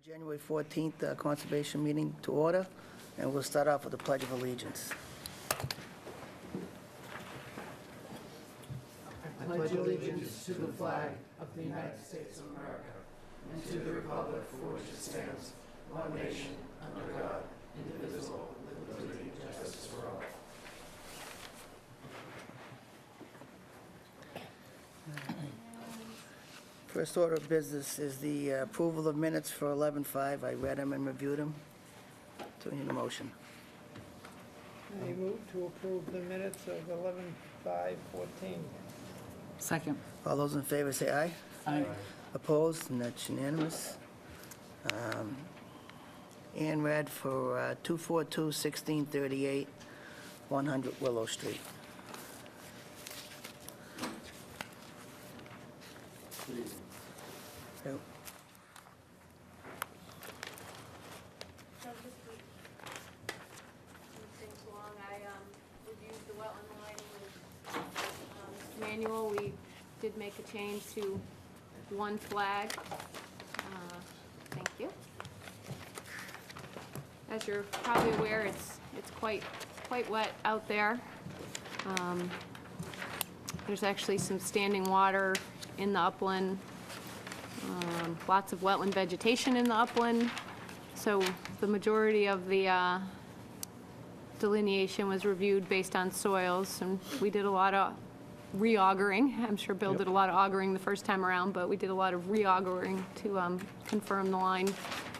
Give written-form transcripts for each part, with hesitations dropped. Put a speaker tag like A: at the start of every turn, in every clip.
A: January 14th Conservation meeting to order, and we'll start off with the Pledge of Allegiance.
B: I pledge allegiance to the flag of the United States of America and to the republic for which it stands, one nation, under God, indivisible, with liberty and justice for all.
A: First order of business is the approval of minutes for 11/5. I read them and reviewed them. Do we need a motion?
C: I move to approve the minutes of 11/5/14.
D: Second.
A: All those in favor say aye.
D: Aye.
A: Opposed? And that's unanimous. And read for 242-1638, 100 Willow Street. Yep.
E: So just to move things along, I reviewed the wetland lighting with Mr. Manuel. We did make a change to one flag. Thank you. As you're probably aware, it's quite wet out there. There's actually some standing water in the upland. Lots of wetland vegetation in the upland. So the majority of the delineation was reviewed based on soils, and we did a lot of re-augering. I'm sure Bill did a lot of augering the first time around, but we did a lot of re-augering to confirm the line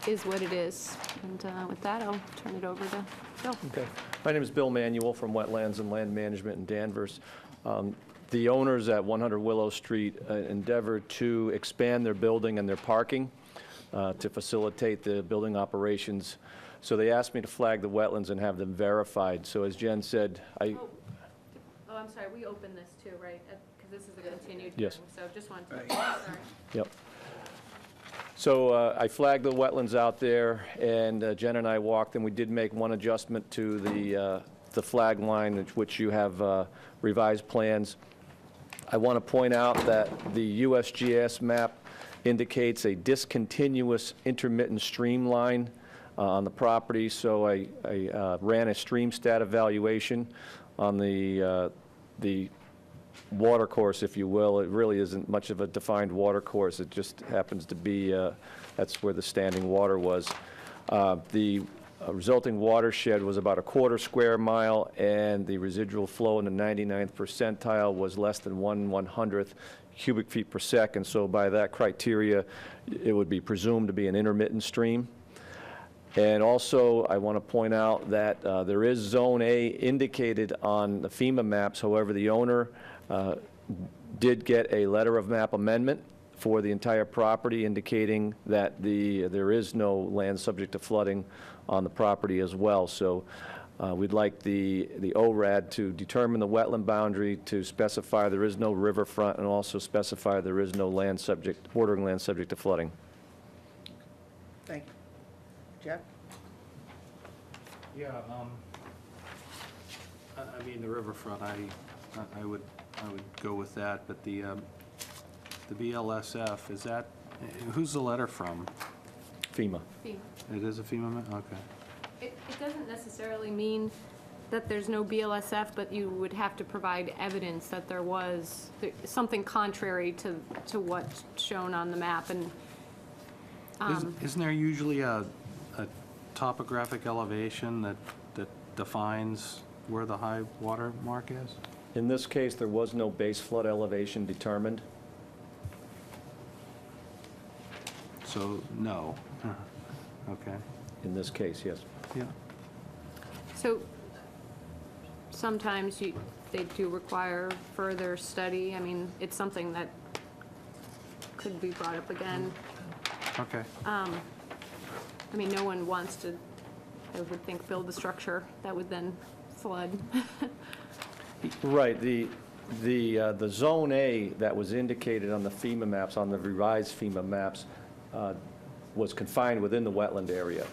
E: is what it is. And with that, I'll turn it over to Bill.
F: Okay. My name is Bill Manuel from Wetlands and Land Management in Danvers. The owners at 100 Willow Street endeavored to expand their building and their parking to facilitate the building operations. So they asked me to flag the wetlands and have them verified. So as Jen said,
E: Oh, I'm sorry, we opened this too, right? Because this is a continued hearing.
F: Yes.
E: So just wanted to, sorry.
F: Yep. So I flagged the wetlands out there, and Jen and I walked, and we did make one adjustment to the flag line, which you have revised plans. I want to point out that the USGS map indicates a discontinuous intermittent stream line on the property, so I ran a stream stat evaluation on the water course, if you will. It really isn't much of a defined water course. It just happens to be, that's where the standing water was. The resulting watershed was about 1/4 square mile, and the residual flow in the 99th percentile was less than 1/100th cubic feet per second. So by that criteria, it would be presumed to be an intermittent stream. And also, I want to point out that there is Zone A indicated on the FEMA maps. However, the owner did get a letter of map amendment for the entire property indicating that there is no land subject to flooding on the property as well. So we'd like the ORAD to determine the wetland boundary, to specify there is no riverfront, and also specify there is no land subject, bordering land subject to flooding.
A: Thank you. Jack?
G: Yeah, I mean, the riverfront, I would go with that, but the BLSF, is that, who's the letter from?
F: FEMA.
E: FEMA.
G: It is a FEMA, okay.
E: It doesn't necessarily mean that there's no BLSF, but you would have to provide evidence that there was something contrary to what's shown on the map. And
G: Isn't there usually a topographic elevation that defines where the high water mark is?
F: In this case, there was no base flood elevation determined.
G: So, no. Okay.
F: In this case, yes.
G: Yeah.
E: so sometimes they do require further study. I mean, it's something that could be brought up again.
G: Okay.
E: I mean, no one wants to, I would think, build a structure that would then flood.
F: Right. The Zone A that was indicated on the FEMA maps, on the revised FEMA maps, was confined within the wetland area.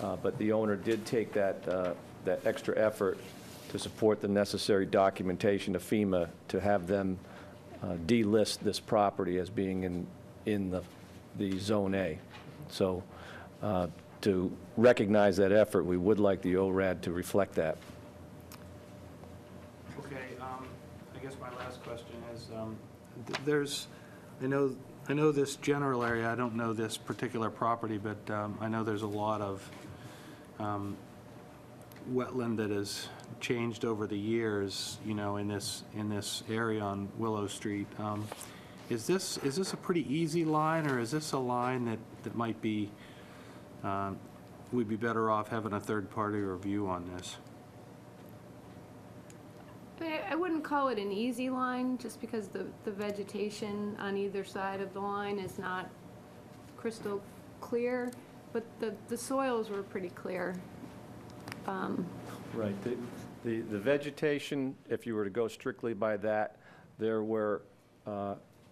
F: But the owner did take that extra effort to support the necessary documentation to FEMA to have them delist this property as being in the Zone A. So to recognize that effort, we would like the ORAD to reflect that.
G: Okay, I guess my last question is, I know this general area, I don't know this particular property, but I know there's a lot of wetland that has changed over the years, you know, in this area on Willow Street. Is this a pretty easy line, or is this a line that might be, we'd be better off having a third-party review on this?
E: I wouldn't call it an easy line, just because the vegetation on either side of the line is not crystal clear, but the soils were pretty clear.
F: Right. The vegetation, if you were to go strictly by that, there were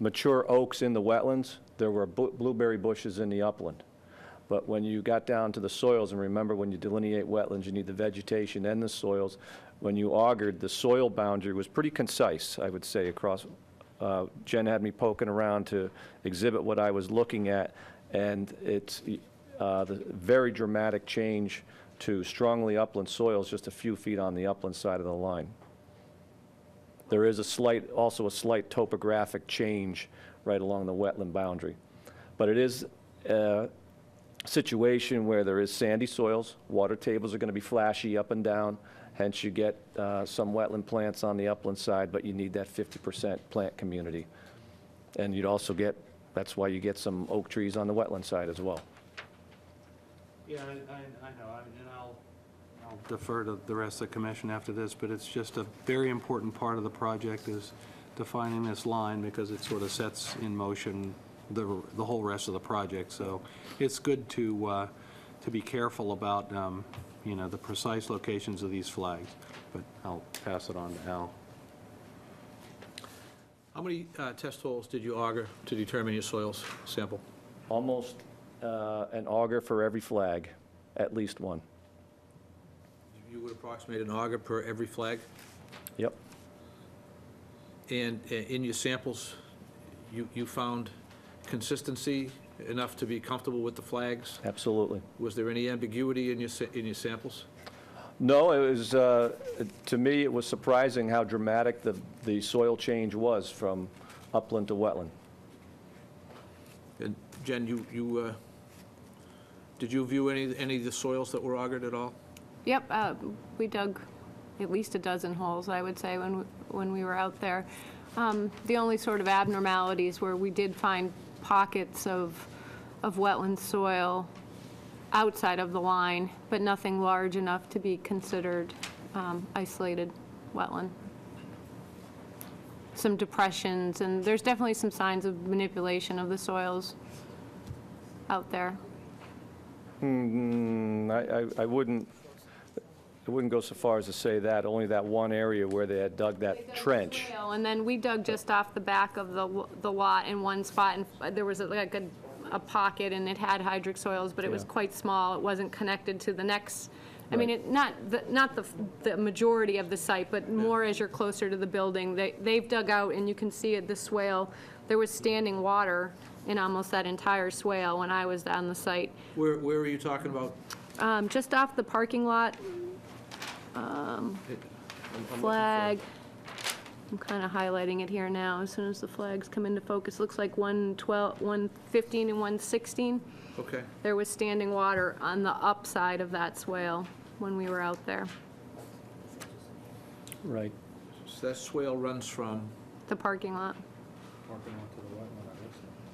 F: mature oaks in the wetlands. There were blueberry bushes in the upland. But when you got down to the soils, and remember, when you delineate wetlands, you need the vegetation and the soils. When you augured, the soil boundary was pretty concise, I would say, across. Jen had me poking around to exhibit what I was looking at, and it's the very dramatic change to strongly upland soils just a few feet on the upland side of the line. There is also a slight topographic change right along the wetland boundary. But it is a situation where there is sandy soils. Water tables are going to be flashy up and down. Hence, you get some wetland plants on the upland side, but you need that 50% plant community. And you'd also get, that's why you get some oak trees on the wetland side as well.
G: Yeah, I know, and I'll defer to the rest of the commission after this, but it's just a very important part of the project is defining this line, because it sort of sets in motion the whole rest of the project. So it's good to be careful about you know, the precise locations of these flags. But I'll pass it on to Al.
B: How many test holes did you auger to determine your soils sample?
F: Almost an auger for every flag, at least one.
B: You would approximate an auger per every flag?
F: Yep.
B: And in your samples, you found consistency enough to be comfortable with the flags?
F: Absolutely.
B: Was there any ambiguity in your samples?
F: No, it was, to me, it was surprising how dramatic the soil change was from upland to wetland.
B: And Jen, did you view any of the soils that were augered at all?
E: Yep, we dug at least a dozen holes, I would say, when we were out there. The only sort of abnormalities were we did find pockets of wetland soil outside of the line, but nothing large enough to be considered isolated wetland. Some depressions, and there's definitely some signs of manipulation of the soils out there.
F: I wouldn't go so far as to say that. Only that one area where they had dug that trench.
E: And then we dug just off the back of the lot in one spot, and there was like a pocket, and it had hydric soils, but it was
F: Yeah.
E: quite small. It wasn't connected to the next. I mean,
F: Right.
E: not the majority of the site, but more as you're closer to the building. They've dug out, and you can see at the swale, there was standing water in almost that entire swale when I was on the site.
B: Where are you talking about?
E: Just off the parking lot,
B: I'm looking
E: flag. I'm kind of highlighting it here now. As soon as the flags come into focus, looks like 115 and 116.
B: for- Okay.
E: There was standing water on the upside of that swale when we were out there.
F: Right.
B: So that swale runs from,
E: The parking lot.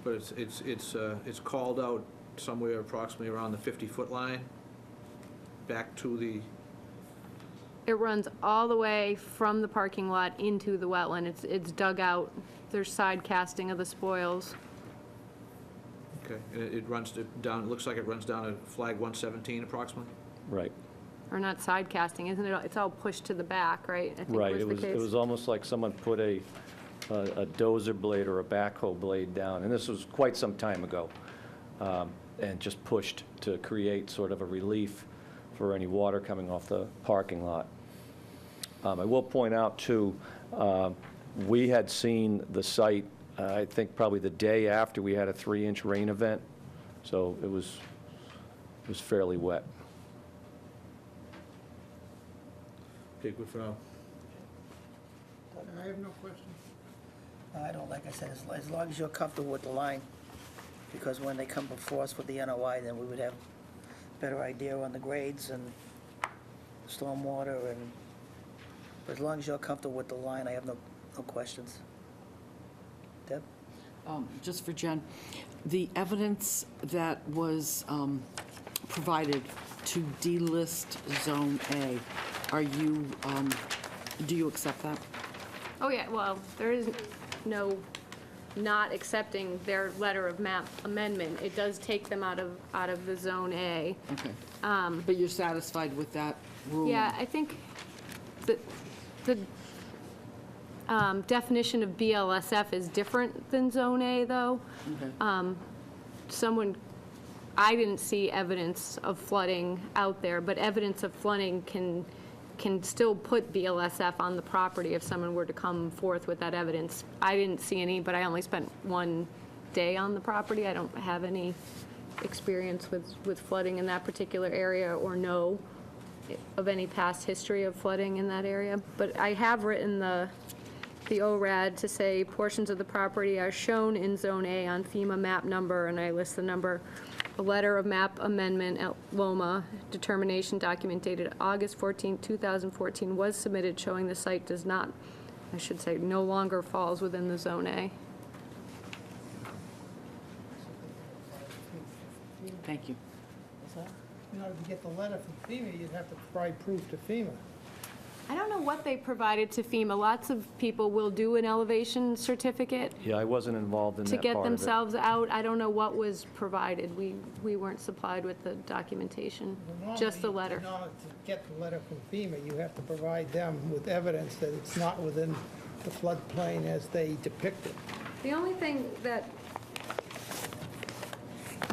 B: but it's called out somewhere approximately around the 50-foot line, back to the,
E: It runs all the way from the parking lot into the wetland. It's dug out. There's side casting of the spoils.
B: okay, and it runs down, it looks like it runs down to flag 117 approximately?
F: Right.
E: Or not side casting, isn't it? It's all pushed to the back, right? I think
F: Right.
E: was
F: It
E: the
F: was,
E: case.
F: it was almost like someone put a dozer blade or a backhoe blade down, and this was quite some time ago, and just pushed to create sort of a relief for any water coming off the parking lot. I will point out, too, we had seen the site, I think probably the day after we had a 3-inch rain event. So it was fairly wet.
D: Okay, good for now.
C: I have no questions.
A: I don't, like I said, as long as you're comfortable with the line, because when they come before us with the NOI, then we would have a better idea on the grades and stormwater, and, but as long as you're comfortable with the line, I have no questions. Deb?
H: Just for Jen, the evidence that was provided to delist Zone A, are you, do you accept that?
E: Oh, yeah, well, there is no not accepting their letter of map amendment. It does take them out of the Zone A.
H: Okay. But you're satisfied with that ruling?
E: Yeah, I think the definition of BLSF is different than Zone A, though.
H: Okay.
E: I didn't see evidence of flooding out there, but evidence of flooding can still put BLSF on the property if someone were to come forth with that evidence. I didn't see any, but I only spent one day on the property. I don't have any experience with flooding in that particular area or know of any past history of flooding in that area. But I have written the ORAD to say portions of the property are shown in Zone A on FEMA map number, and I list the number. A letter of map amendment at Loma, determination document dated August 14, 2014 was submitted showing the site does not, I should say, no longer falls within the Zone A.
H: Thank you.
C: In order to get the letter from FEMA, you'd have to provide proof to FEMA.
E: I don't know what they provided to FEMA. Lots of people will do an elevation certificate
F: Yeah, I wasn't involved in
E: to
F: that
E: get
F: part of it.
E: themselves out. I don't know what was provided. We weren't supplied with the documentation, just the letter.
C: In order to get the letter from FEMA, you have to provide them with evidence that it's not within the floodplain as they depict it.
E: The only thing that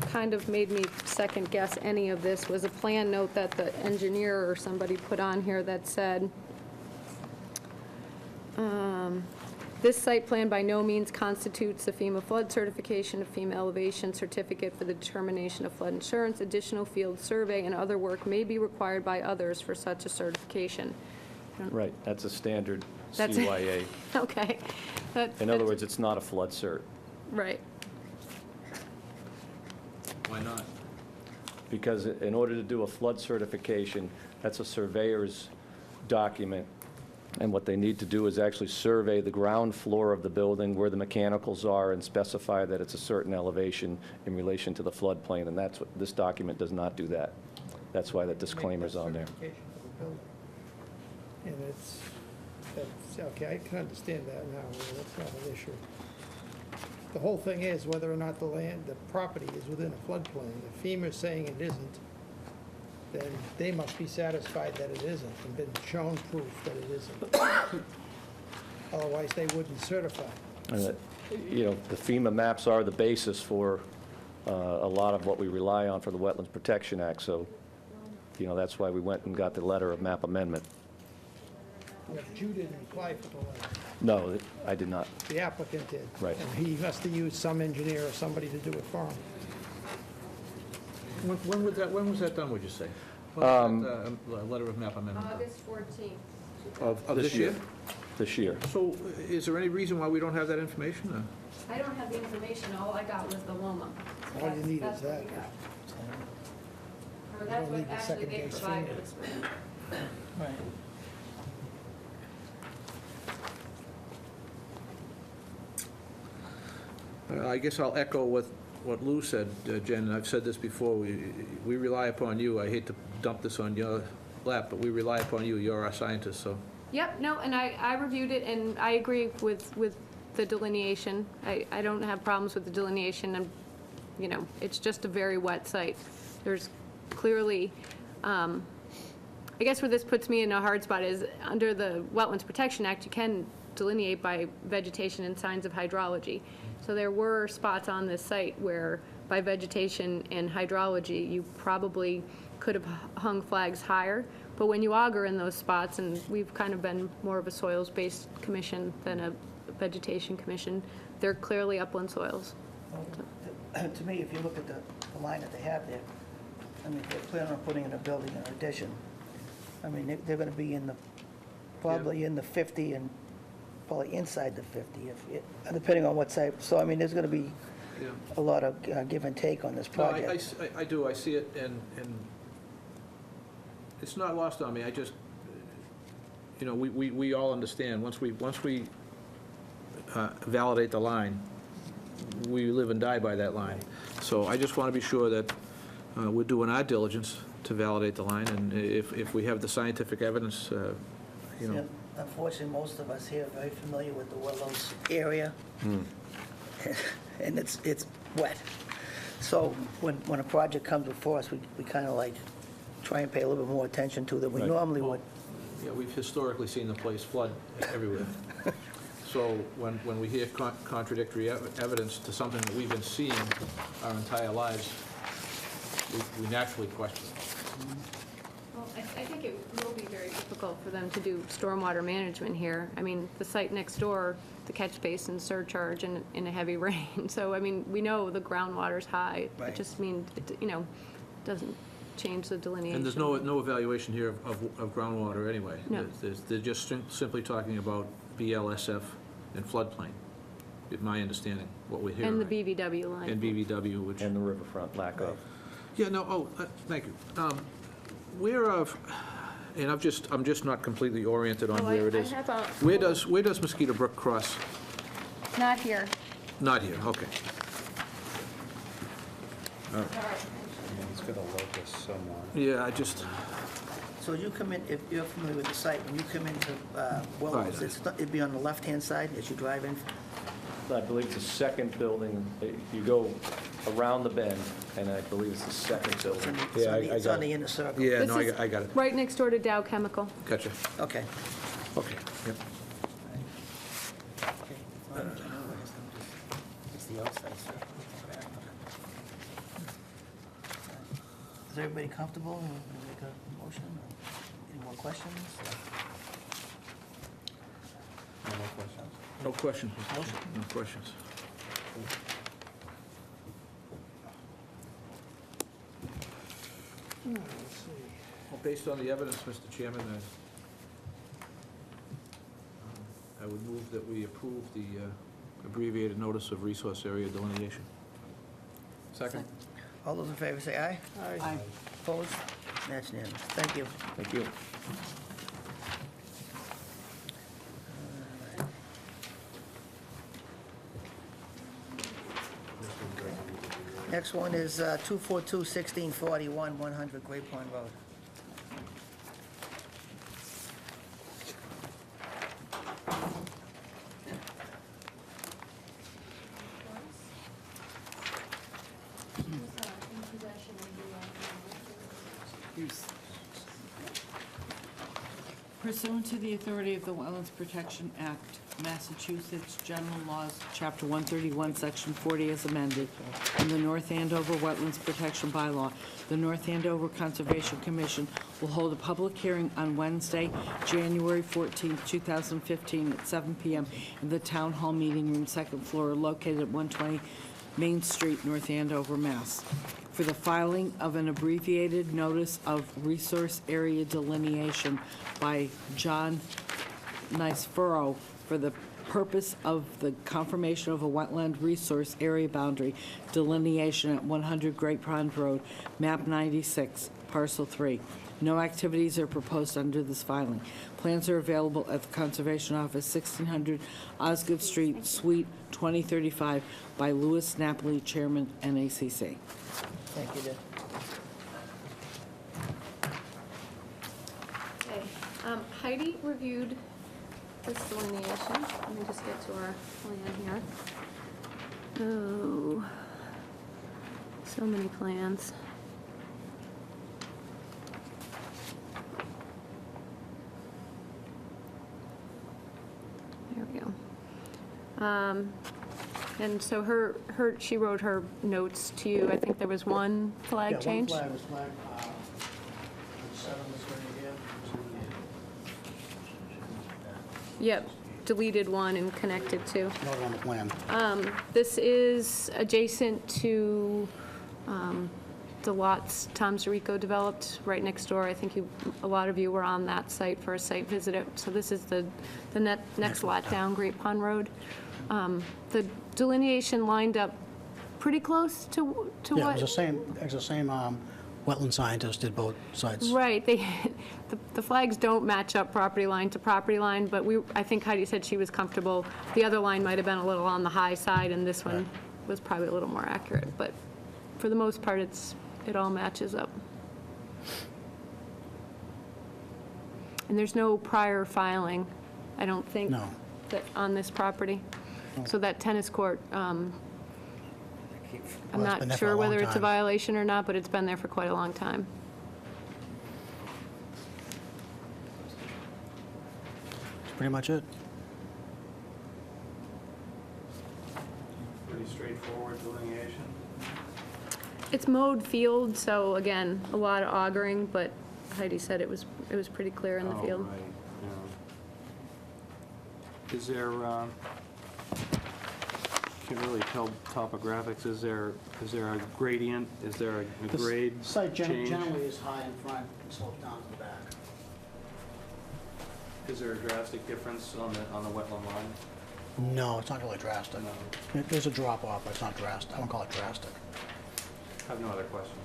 E: kind of made me second guess any of this was a plan note that the engineer or somebody put on here that said, this site plan by no means constitutes a FEMA flood certification, a FEMA elevation certificate for the determination of flood insurance. Additional field survey and other work may be required by others for such a certification.
F: Right, that's a standard
E: That's-
F: CYA.
E: Okay.
F: In other words, it's not a flood cert,
E: Right.
D: Why not?
F: because in order to do a flood certification, that's a surveyor's document, and what they need to do is actually survey the ground floor of the building where the mechanicals are and specify that it's a certain elevation in relation to the floodplain, and that's what, this document does not do that. That's why the disclaimer's on there.
C: Certification for the building. And that's, okay, I can understand that now, that's not an issue. The whole thing is whether or not the property is within a floodplain. If FEMA's saying it isn't, then they must be satisfied that it isn't and been shown proof that it isn't. Otherwise, they wouldn't certify.
F: You know, the FEMA maps are the basis for a lot of what we rely on for the Wetlands Protection Act, so, you know, that's why we went and got the letter of map amendment.
C: If you didn't apply for the letter,
F: No, I did not.
C: the applicant did.
F: Right.
C: And he must have used some engineer or somebody to do it for him.
D: When was that done, would you say? When was that, letter of map amendment?
E: August 14th.
D: Of this year?
F: This year.
D: So is there any reason why we don't have that information?
E: I don't have the information. All I got was the Loma. So
C: All you
E: that's-
C: need
E: that's
C: is
E: what
C: that.
E: we got. Or
C: You
E: that's
C: don't
E: what
C: need the
E: actually
C: second
E: they
C: case
E: provided
C: FEMA.
E: us with.
A: Right.
D: I guess I'll echo what Lou said, Jen. I've said this before. We rely upon you. I hate to dump this on your lap, but we rely upon you. You're our scientist, so.
E: Yep, no, and I reviewed it, and I agree with the delineation. I don't have problems with the delineation, and, you know, it's just a very wet site. There's clearly, I guess where this puts me in a hard spot is, under the Wetlands Protection Act, you can delineate by vegetation and signs of hydrology. So there were spots on this site where, by vegetation and hydrology, you probably could have hung flags higher. But when you auger in those spots, and we've kind of been more of a soils-based commission than a vegetation commission, they're clearly upland soils.
A: To me, if you look at the the line that they have there, I mean, they're planning on putting in a building in addition. I mean, they're gonna be in the, probably in the 50 and probably inside the 50, depending on what type. So, I mean, there's gonna be
D: Yeah.
A: a lot of give and take on this
D: No,
A: project.
D: I do, I see it, and it's not lost on me, I just, you know, we all understand, once we validate the line, we live and die by that line. So I just want to be sure that we're doing our diligence to validate the line, and if we have the scientific evidence, you know.
A: Yeah, unfortunately, most of us here are very familiar with the Willows area, and it's wet. So when a project comes before us, we kind of like try and pay a little bit more attention to than we
F: Right.
A: normally would.
D: Yeah, we've historically seen the place flood everywhere. So when we hear contradictory evidence to something that we've been seeing our entire lives, we naturally question it.
E: Well, I think it will be very difficult for them to do stormwater management here. I mean, the site next door, the catch basin surcharge in a heavy rain. So, I mean, we know the groundwater's high.
A: Right.
E: It just means, you know, doesn't change the delineation.
D: And there's no evaluation here of groundwater anyway.
E: No.
D: They're just simply talking about BLSF and floodplain, is my understanding, what we're hearing.
E: And the BVW line.
D: And BVW, which...
F: And the riverfront, lack of.
D: Yeah, no, thank you. Where of, and I'm just not completely oriented on
E: Oh,
D: where it
E: I
D: is.
E: have a-
D: Where does Mosquito Brook cross?
E: Not here.
D: Not here, okay.
G: It's got a locus somewhere.
D: Yeah, I just,
A: So you come in, if you're familiar with the site, when you come into Willows,
D: Right.
A: it'd be on the left-hand side as you drive in?
F: I believe it's the second building. You go around the bend, and I believe it's the second
A: It's on
F: building.
A: the-
D: Yeah, I
A: it's
D: got
A: on
D: it.
A: the inner circle?
D: yeah,
E: This
D: no,
E: is
D: I got it.
E: Right next door to Dow Chemical.
D: Gotcha.
A: Okay.
D: Okay, yep.
A: Okay. Well, I know where it is. It's the outside circle. Is everybody comfortable? We make a motion? Any more questions?
D: No questions.
A: Motion?
D: No questions.
C: Let's see.
D: Well, based on the evidence, Mr. Chairman, I would move that we approve the abbreviated notice of resource area delineation. Second?
A: All those in favor say aye.
H: Aye.
A: Opposed? That's unanimous. Thank you.
F: Thank you.
A: Next one is 242-1641, 100 Great Pond Road.
H: Pursuant to the authority of the Wetlands Protection Act, Massachusetts General Laws, Chapter 131, Section 40 as amended, and the North Andover Wetlands Protection Bylaw, the North Andover Conservation Commission will hold a public hearing on Wednesday, January 14, 2015, at 7 p.m. in the Town Hall Meeting Room, second floor, located at 120 Main Street, North Andover, Mass, for the filing of an abbreviated notice of resource area delineation by John Niceforo for the purpose of the confirmation of a wetland resource area boundary delineation at 100 Great Pond Road, map 96, parcel 3. No activities are proposed under this filing. Plans are available at the Conservation Office, 1600 Osgood Street, Suite 2035, by Louis Napoli, Chairman, NACC.
A: Thank you, Dick.
E: Okay. Heidi reviewed this delineation. Let me just get to our plan here. Oh, so many plans. There we go. And so she wrote her notes to you. I think there was one flag change?
C: Yeah, one flag was flagged, 7 was right here.
E: Yep, deleted one and connected two.
B: Not on the plan.
E: This is adjacent to the lots Tom Zirico developed right next door. I think a lot of you were on that site for a site visit. So this is the next lot down Great Pond Road. The delineation lined up pretty close to
I: Yeah,
E: what...
I: it was the same wetland scientist did both sites.
E: Right, the flags don't match up property line to property line, but I think Heidi said she was comfortable. The other line might have been a little on the high side, and this one was probably a little more accurate, but for the most part, it all matches up. And there's no prior filing, I don't think,
I: No.
E: on this property. So that tennis court, I'm
I: Well, it's been
E: not
I: there for a
E: sure
I: long
E: whether it's a
I: time.
E: violation or not, but it's been there for quite a long time.
I: That's pretty much it.
G: Pretty straightforward delineation.
E: It's mowed field, so again, a lot of augering, but Heidi said it was pretty clear in the field.
G: Oh, right, yeah. Is there, can't really tell topographics, is there a gradient? Is there a
I: The
G: grade
I: site
G: change?
I: generally is high in front and slopes down to the back.
G: Is there a drastic difference on the wetland line?
I: No, it's not really drastic.
G: No.
I: There's a drop off, but it's not drastic. I won't call it drastic.
G: I have no other questions.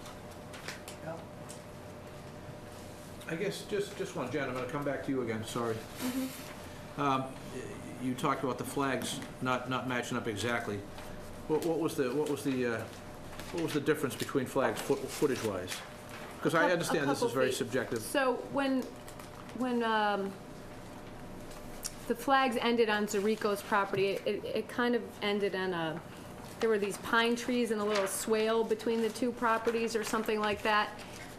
D: I guess just one, Jen, I'm going to come back to you again, sorry. You talked about the flags not matching up exactly. What was the difference between flags footage-wise? Because I understand this is
E: couple
D: very
E: feet.
D: subjective.
E: So when the flags ended on Zirico's property, it kind of ended on there were these pine trees and a little swale between the two properties or something like that.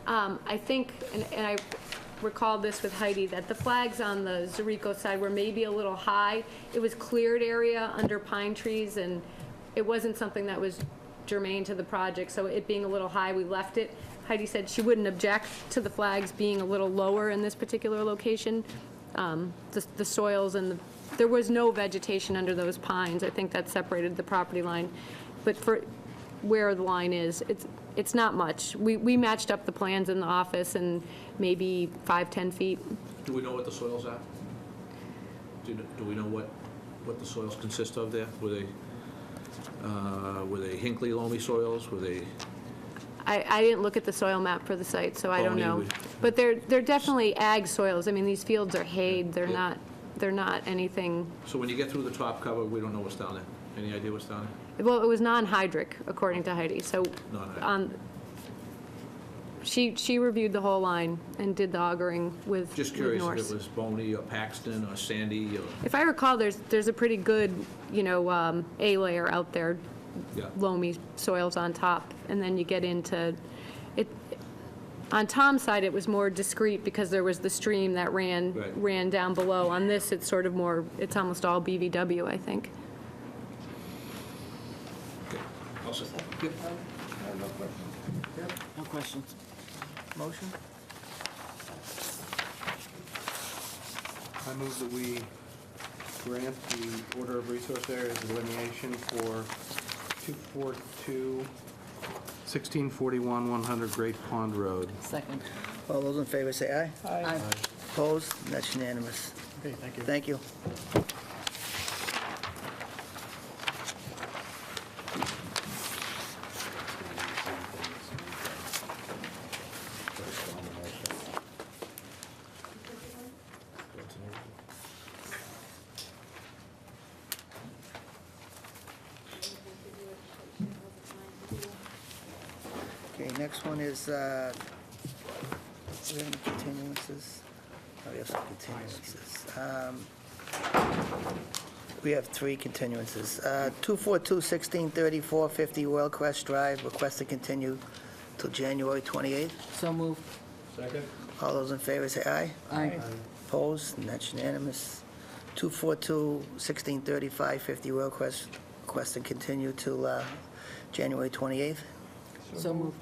E: I think, and I recalled this with Heidi, that the flags on the Zirico side were maybe a little high. It was cleared area under pine trees, and it wasn't something that was germane to the project, so it being a little high, we left it. Heidi said she wouldn't object to the flags being a little lower in this particular location. The soils and there was no vegetation under those pines. I think that separated the property line. But for where the line is, it's not much. We matched up the plans in the office and maybe 5-10 feet.
D: Do we know what the soils are? Do we know what the soils consist of there? Were they Hinckley loamy soils? Were they?
E: I didn't look at the soil map for the site, so I don't
D: Bony
E: know.
D: would-
E: But they're definitely ag soils. I mean, these fields are hayed. They're
D: Yeah.
E: not anything.
D: So when you get through the top cover, we don't know what's down there? Any idea what's down there?
E: Well, it was non-hydric, according to Heidi, so
D: Non-hydric.
E: she reviewed the whole line and did the augering with
D: Just curious
E: Norse.
D: if it was bony or Paxton or sandy or,
E: If I recall, there's a pretty good, A layer out there,
D: yeah.
E: loamy soils on top, and then you get into it. On Tom's side, it was more discreet because there was the stream that
D: Right.
E: ran down below. On this, it's sort of more, it's almost all BVW, I think.
D: Okay. All set. Yep.
H: No questions.
A: Motion?
G: I move that we grant the order of resource areas delineation for 242, 1641, 100 Great Pond Road.
H: Second.
A: All those in favor say aye.
H: Aye.
A: Opposed? That's unanimous.
I: Okay, thank you.
A: Thank you. Okay, next one is, do we have any continuances? Oh, we have some continuances. We have 3 continuances. 242-1634-50 Royal Crest Drive, request to continue till January 28th.
H: So moved.
G: Second?
A: All those in favor say aye.
H: Aye.
A: Opposed? And that's unanimous. 242-1635-50 Royal Crest, request to continue till January 28th.
H: So moved.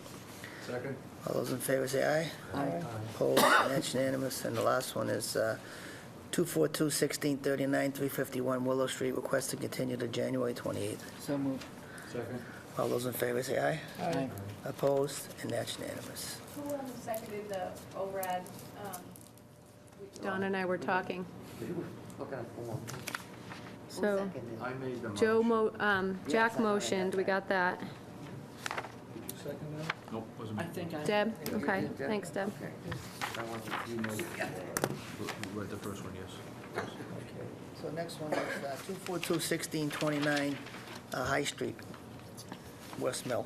G: Second?
A: All those in favor say aye.
H: Aye.
A: Opposed, and that's unanimous. And the last one is 242-1639-351 Willow Street, request to continue to January 28th.
H: So moved.
G: Second?
A: All those in favor say aye.
C: Aye.
A: Opposed, and that's unanimous.
E: Who seconded the ORAD? Don and I were talking. So,
G: I made the
E: Jack motioned, we got that.
G: Did you second that?
D: Nope, wasn't me.
E: Deb? Okay, thanks, Deb.
D: You read the first one, yes.
A: So next one is 242-1629 High Street, West Mill.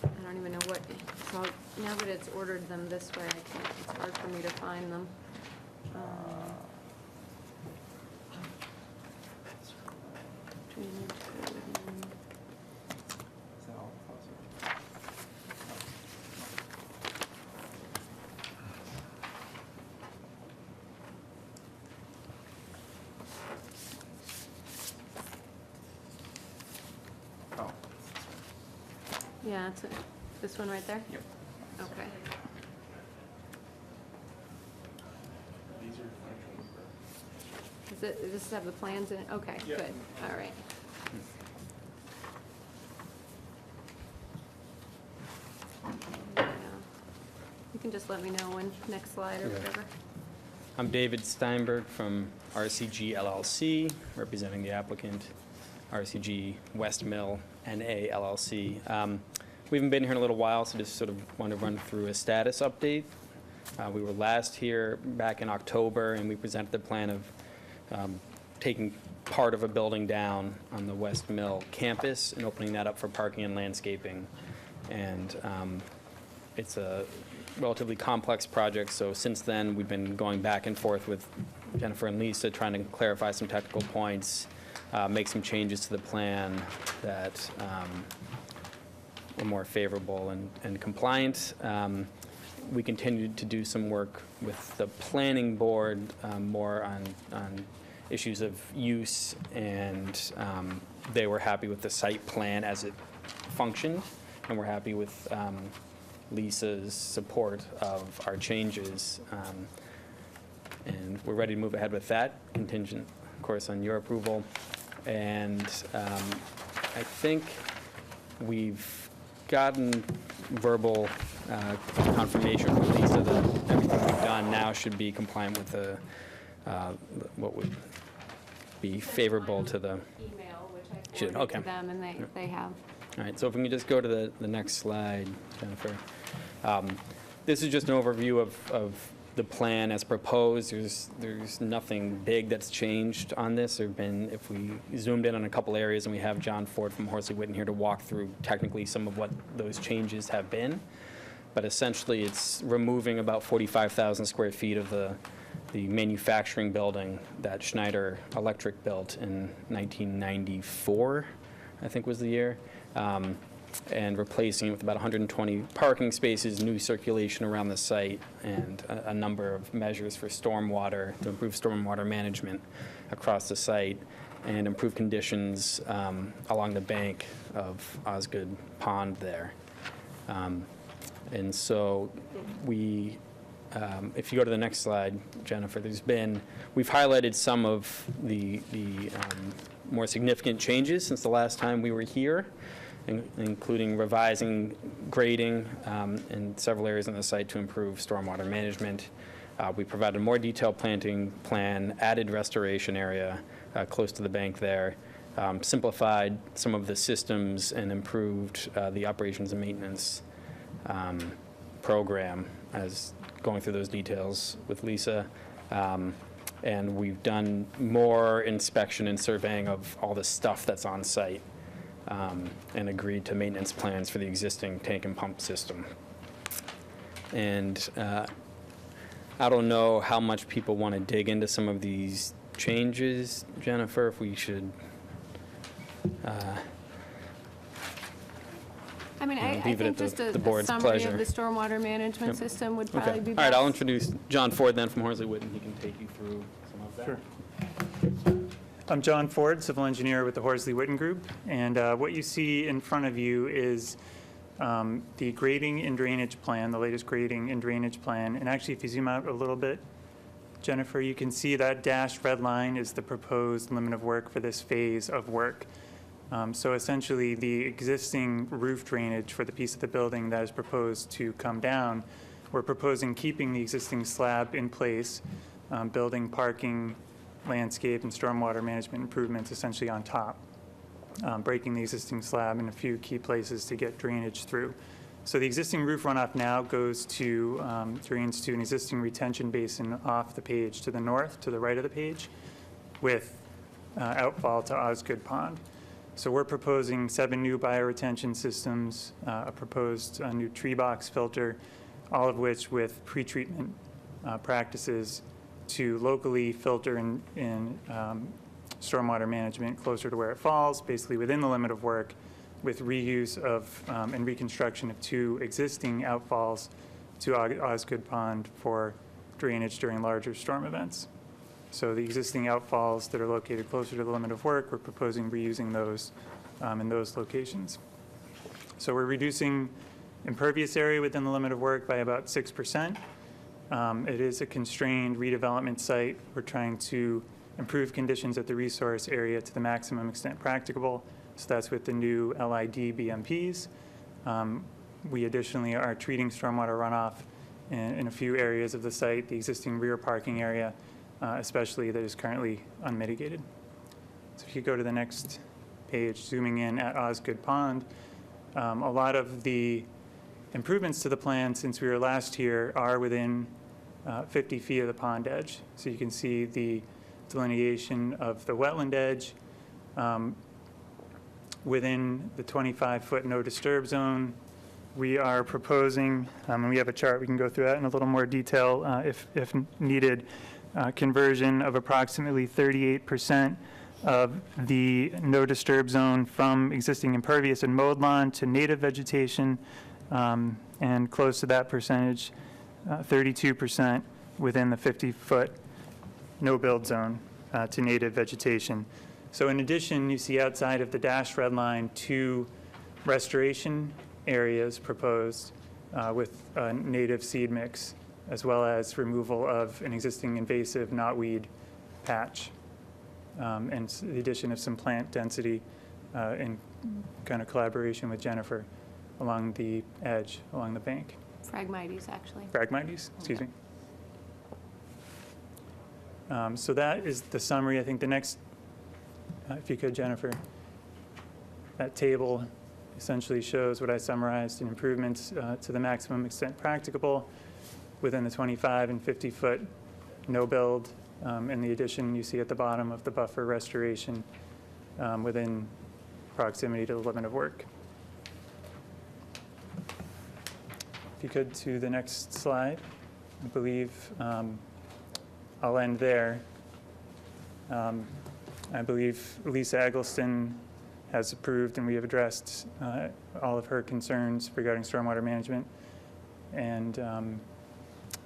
E: I don't even know what, well, now that it's ordered them this way, it's hard for me to find them. Yeah, it's this one right there? Yep. Okay. Does this have the plans in it? Okay, good, all right. You can just let me know when, next slide or whatever.
J: I'm David Steinberg from RCG LLC, representing the applicant, RCG West Mill NA LLC. We haven't been here in a little while, so just sort of want to run through a status update. We were last here back in October, and we presented the plan of taking part of a building down on the West Mill campus and opening that up for parking and landscaping. And it's a relatively complex project, so since then, we've been going back and forth with Jennifer and Lisa, trying to clarify some technical points, make some changes to the plan that were more favorable and compliant. We continued to do some work with the planning board, more on issues of use, and they were happy with the site plan as it functioned, and we're happy with Lisa's support of our changes. And we're ready to move ahead with that, contingent, of course, on your approval. And I think we've gotten verbal confirmation from Lisa that everything we've done now should be compliant with the, what would be favorable to the,
E: Email, which I
J: Should-
E: forwarded to
J: okay.
E: them, and they have.
J: all right, so if we can just go to the next slide, Jennifer. This is just an overview of the plan as proposed. There's nothing big that's changed on this. There've been, if we zoomed in on a couple areas, and we have John Ford from Horsley Witten here to walk through technically some of what those changes have been. But essentially, it's removing about 45,000 square feet of the manufacturing building that Schneider Electric built in 1994, I think was the year. And replacing it with about 120 parking spaces, new circulation around the site, and a number of measures for stormwater, to improve stormwater management across the site, and improve conditions along the bank of Osgood Pond there. And so we, if you go to the next slide, Jennifer, we've highlighted some of the more significant changes since the last time we were here, including revising grading in several areas on the site to improve stormwater management. We provided a more detailed planting plan, added restoration area close to the bank there, simplified some of the systems, and improved the operations and maintenance program, as going through those details with Lisa. And we've done more inspection and surveying of all the stuff that's on site, and agreed to maintenance plans for the existing tank and pump system. And I don't know how much people want to dig into some of these changes, Jennifer, if we should
E: I mean, I
J: leave it
E: think
J: at
E: just
J: the
E: a
J: board's
E: summary
J: pleasure.
E: of the stormwater management system would probably be
J: All
E: best.
J: right, I'll introduce John Ford then from Horsley Witten. He can take you through some of that.
K: I'm John Ford, civil engineer with the Horsley Witten Group, and what you see in front of you is the grading and drainage plan, the latest grading and drainage plan. And actually, if you zoom out a little bit, Jennifer, you can see that dashed red line is the proposed limit of work for this phase of work. So essentially, the existing roof drainage for the piece of the building that is proposed to come down, we're proposing keeping the existing slab in place, building parking, landscape, and stormwater management improvements essentially on top, breaking the existing slab in a few key places to get drainage through. So the existing roof runoff now goes to, drains to an existing retention basin off the page to the north, to the right of the page, with outfall to Osgood Pond. So we're proposing 7 new bioretention systems, a proposed new tree box filter, all of which with pretreatment practices to locally filter in stormwater management closer to where it falls, basically within the limit of work, with reuse of and reconstruction of 2 existing outfalls to Osgood Pond for drainage during larger storm events. So the existing outfalls that are located closer to the limit of work, we're proposing reusing those in those locations. So we're reducing impervious area within the limit of work by about 6%. It is a constrained redevelopment site. We're trying to improve conditions at the resource area to the maximum extent practicable. So that's with the new LID BMPs. We additionally are treating stormwater runoff in a few areas of the site, the existing rear parking area, especially that is currently unmitigated. So if you go to the next page, zooming in at Osgood Pond, a lot of the improvements to the plan since we were last here are within 50 feet of the pond edge. So you can see the delineation of the wetland edge within the 25-foot no disturb zone. We are proposing, and we have a chart, we can go through that in a little more detail if needed, conversion of approximately 38% of the no disturb zone from existing impervious and mowed lawn to native vegetation, and close to that percentage, 32% within the 50-foot no build zone to native vegetation. So in addition, you see outside of the dashed red line 2 restoration areas proposed with a native seed mix, as well as removal of an existing invasive knotweed patch, and the addition of some plant density in kind of collaboration with Jennifer along the edge, along the bank.
E: Phragmites, actually.
K: Phragmites, excuse me. So that is the summary. I think the next, if you could, Jennifer, that table essentially shows what I summarized in improvements to the maximum extent practicable within the 25 and 50-foot no build, and the addition you see at the bottom of the buffer restoration within proximity to the limit of work. If you could, to the next slide. I believe I'll end there. I believe Lisa Eggleston has approved and we have addressed all of her concerns regarding stormwater management. And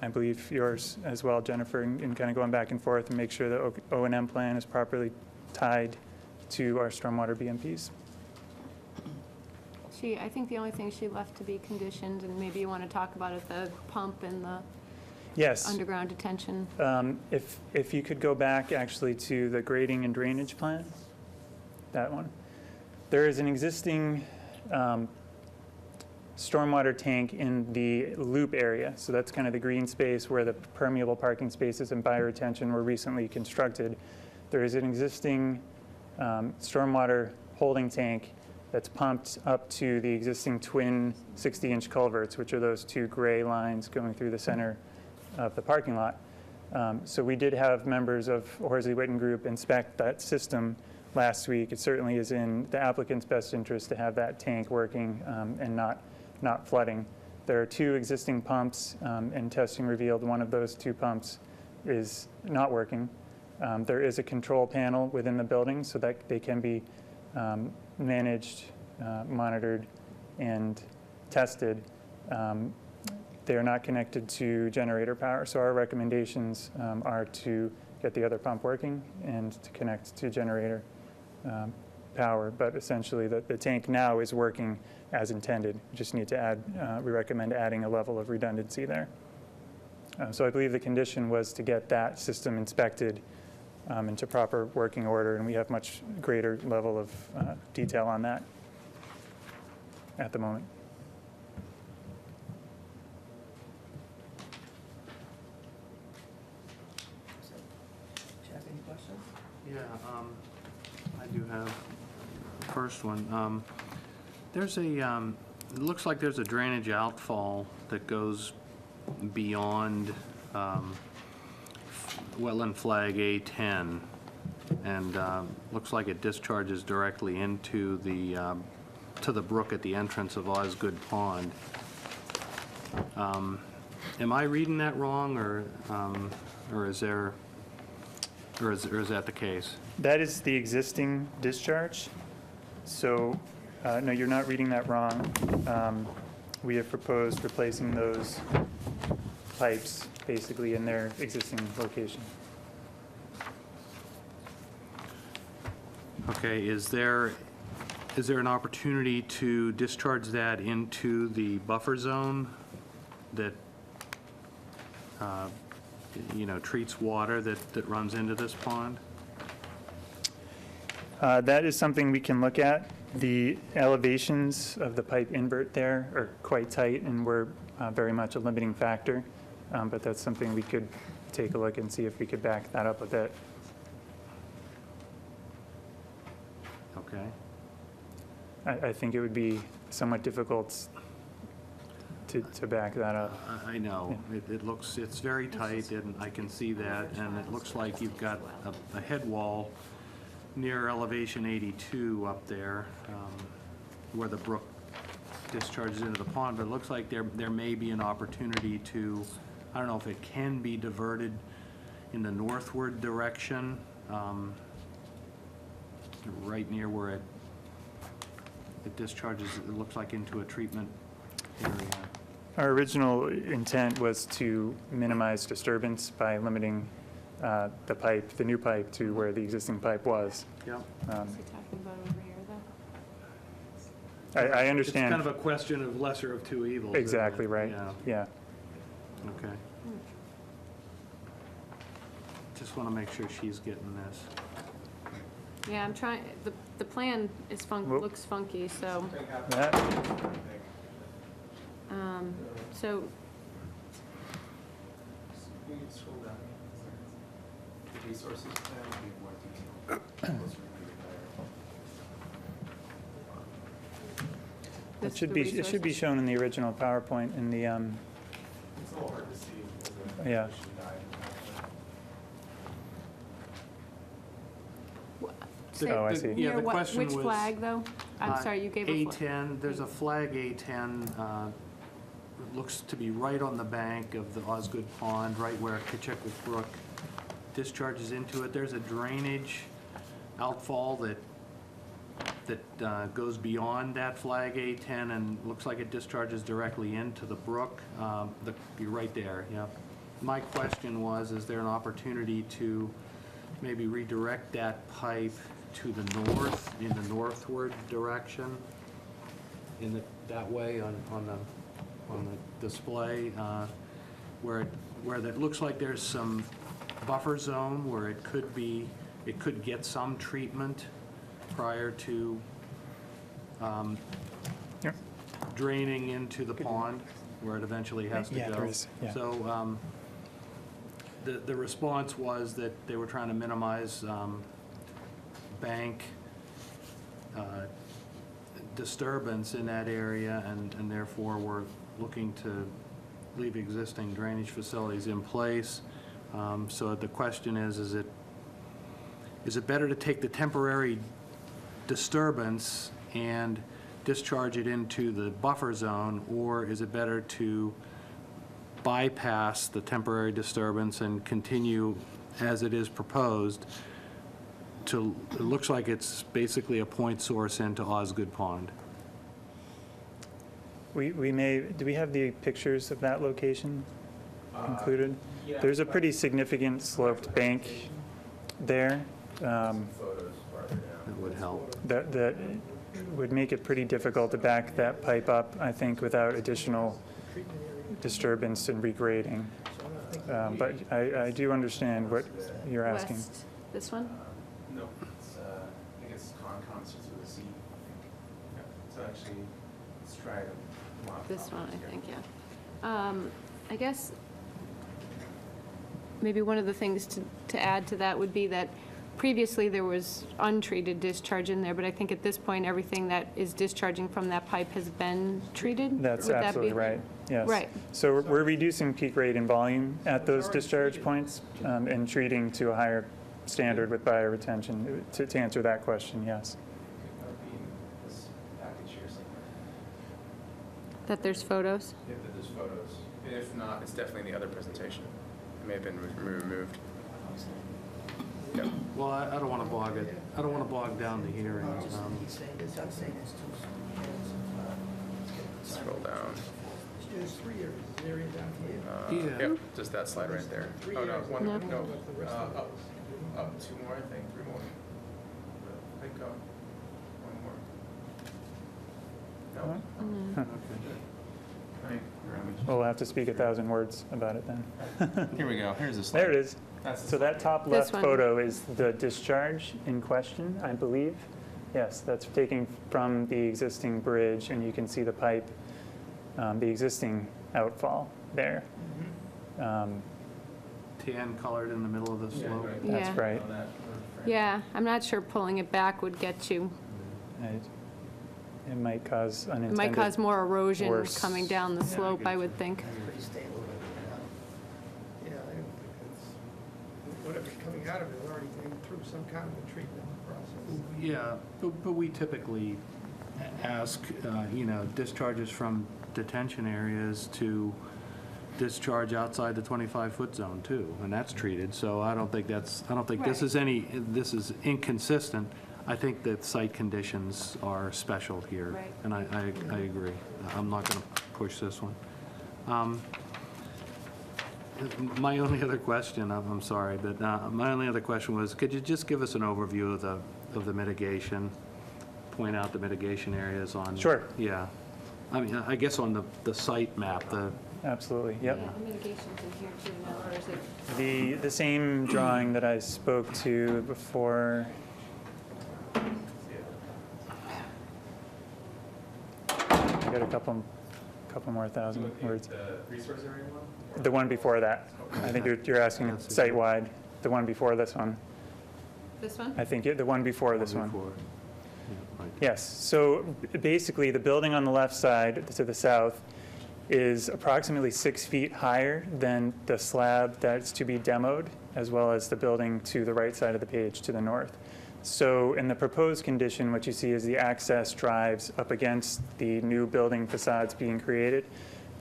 K: I believe yours as well, Jennifer, in kind of going back and forth and make sure the O&M plan is properly tied to our stormwater BMPs.
E: I think the only thing she left to be conditioned, and maybe you want to talk about it, the pump and the
K: Yes.
E: underground detention.
K: If you could go back actually to the grading and drainage plan, that one. There is an existing stormwater tank in the loop area. So that's kind of the green space where the permeable parking spaces and bioretention were recently constructed. There is an existing stormwater holding tank that's pumped up to the existing twin 60-inch culverts, which are those 2 gray lines going through the center of the parking lot. So we did have members of Horsley Witten Group inspect that system last week. It certainly is in the applicant's best interest to have that tank working and not flooding. There are 2 existing pumps, and testing revealed one of those 2 pumps is not working. There is a control panel within the building so that they can be managed, monitored, and tested. They are not connected to generator power, so our recommendations are to get the other pump working and to connect to generator power. But essentially, the tank now is working as intended. We just need to add, we recommend adding a level of redundancy there. So I believe the condition was to get that system inspected into proper working order, and we have much greater level of detail on that at the moment.
A: Jack, any questions?
G: Yeah, I do have the first one. There's a, it looks like there's a drainage outfall that goes beyond wetland flag A10, and looks like it discharges directly into the, to the brook at the entrance of Osgood Pond. Am I reading that wrong, or is there, or is that the case?
K: That is the existing discharge. So, no, you're not reading that wrong. We have proposed replacing those pipes basically in their existing location.
G: Okay, is there an opportunity to discharge that into the buffer zone that, you know, treats water that runs into this pond?
K: That is something we can look at. The elevations of the pipe invert there are quite tight and were very much a limiting factor, but that's something we could take a look and see if we could back that up a bit.
G: Okay.
K: I think it would be somewhat difficult to back that up.
G: I know. It looks, it's very tight, and I can see that, and it looks like you've got a head wall near elevation 82 up there, where the brook discharges into the pond, but it looks like there may be an opportunity to, I don't know if it can be diverted in the northward direction, right near where it discharges, it looks like into a treatment area.
K: Our original intent was to minimize disturbance by limiting the pipe, the new pipe, to where the existing pipe was.
G: Yep.
E: Is he talking about over here, though?
K: I understand.
G: It's kind of a question of lesser of two evils. isn't it?
K: Exactly right. Yeah.
G: Okay. Just want to make sure she's getting this.
E: Yeah, I'm trying, the plan is
K: Whoop.
E: looks funky, so,
K: That,
E: so,
B: You can scroll down. The resources plan will be more detailed.
E: this
K: it should
E: the
K: be, it should be
E: resources?
K: shown in the original PowerPoint in the,
B: It's a little hard to see. because the
K: Yeah.
B: application died.
E: Say-
K: Oh, I see.
G: Yeah,
E: near
G: the
E: what-
G: question
E: Which
G: was,
E: flag, though? I'm sorry, you gave a flag.
G: A10, there's a flag A10, it looks to be right on the bank of the Osgood Pond, right where Kitchwick Brook discharges into it. There's a drainage outfall that goes beyond that flag A10 and looks like it discharges directly into the brook. You're right there, yeah. My question was, is there an opportunity to maybe redirect that pipe to the north, in the northward direction, that way on the display, where that looks like there's some buffer zone where it could get some treatment prior to
K: Yeah.
G: draining into the pond where it eventually has to
K: Yeah,
G: go.
K: there is, yeah.
G: So the response was that they were trying to minimize bank disturbance in that area, and therefore we're looking to leave existing drainage facilities in place. So the question is it better to take the temporary disturbance and discharge it into the buffer zone, or is it better to bypass the temporary disturbance and continue as it is proposed to, it looks like it's basically a point source into Osgood Pond?
K: we may, do we have the pictures of that location? included? There's a pretty significant sloped bank there.
G: That would help.
K: That would make it pretty difficult to back that pipe up, I think, without additional disturbance and regrading. But I do understand what you're asking.
E: West, this one?
L: No, it's, I think it's Concom, it starts with a C. Yeah, so actually, let's try to come off.
E: This one, I think, yeah. I guess maybe one of the things to add to that would be that previously there was untreated discharge in there, but I think at this point, everything that is discharging from that pipe has been treated?
K: That's
E: Would that be-
K: absolutely right, yes.
E: Right.
K: So we're reducing peak rate and volume at those discharge points and treating to a higher standard with bioretention. To answer that question, yes.
L: That would be in this package here somewhere.
E: That there's photos?
L: If there's photos. If not, it's definitely in the other presentation. It may have been removed. Yep.
G: Well, I don't want to bog it, I don't want to bog down the hearing.
A: He's saying, I'm saying there's two small
L: Scroll down.
C: There's 3 areas. There's an area down here.
G: Yeah.
L: Yep, just that slide right there. Oh, no, one,
E: No.
L: no, up 2 more, I think, 3 more. I think, one more. No? I think we're on
K: We'll have to speak 1,000 words about it then.
L: Here we go, here's the slide.
K: There it is.
L: That's the
K: So that top
E: This
K: left
E: one.
K: photo is the discharge in question, I believe. Yes, that's taken from the existing bridge, and you can see the pipe, the existing outfall there.
G: Tan colored in the middle of the slope.
K: That's
E: Yeah.
K: right.
L: On that frame.
E: Yeah, I'm not sure pulling it back would get you,
K: It might cause
E: it
K: unintended.
E: might cause more erosion
K: worse.
E: coming down the slope, I would think.
A: pretty stable.
C: Yeah, I don't think that's, whatever's coming out of it is already going through some kind of a treatment process.
G: Yeah, but we typically ask, discharges from detention areas to discharge outside the 25-foot zone too, and that's treated, so I don't think this is inconsistent. I think that site conditions are special here.
E: Right.
G: And I agree. I'm not going to push this one. My only other question, I'm sorry, but my only other question was, could you just give us an overview of the mitigation? Point out the mitigation areas on.
K: Sure.
G: Yeah. I mean, I guess on the site map,
K: Absolutely, yep.
E: Yeah, the mitigation's in here too, now, or is it?
K: The same drawing that I spoke to before. I got a couple more thousand words.
L: The resource area one?
K: The one before that. I think you're asking
G: That's it.
K: site-wide. The one before this one.
E: This one?
K: I think the one before this one.
G: before. Yeah, right.
K: Yes, so basically, the building on the left side to the south is approximately 6 feet higher than the slab that's to be demoed, as well as the building to the right side of the page to the north. So in the proposed condition, what you see is the access drives up against the new building facades being created,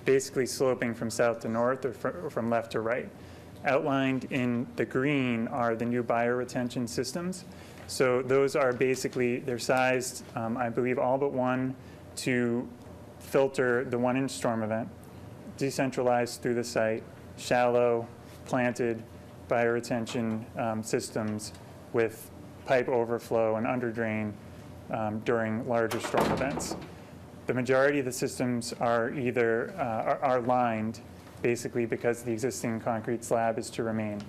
K: basically sloping from south to north or from left to right. Outlined in the green are the new bioretention systems. So those are basically, they're sized, I believe, all but one to filter the 1-inch storm event, decentralized through the site, shallow, planted bioretention systems with pipe overflow and underdrain during larger storm events. The majority of the systems are either are lined, basically because the existing concrete slab is to remain.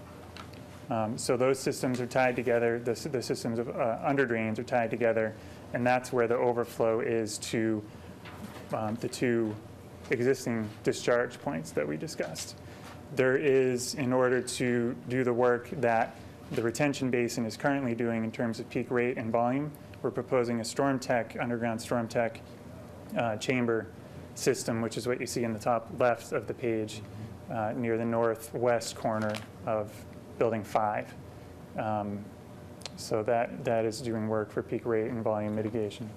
K: So those systems are tied together, the systems of underdrains are tied together, and that's where the overflow is to the 2 existing discharge points that we discussed. There is, in order to do the work that the retention basin is currently doing in terms of peak rate and volume, we're proposing a underground storm tech chamber system, which is what you see in the top left of the page near the northwest corner of Building 5. So that is doing work for peak rate and volume mitigation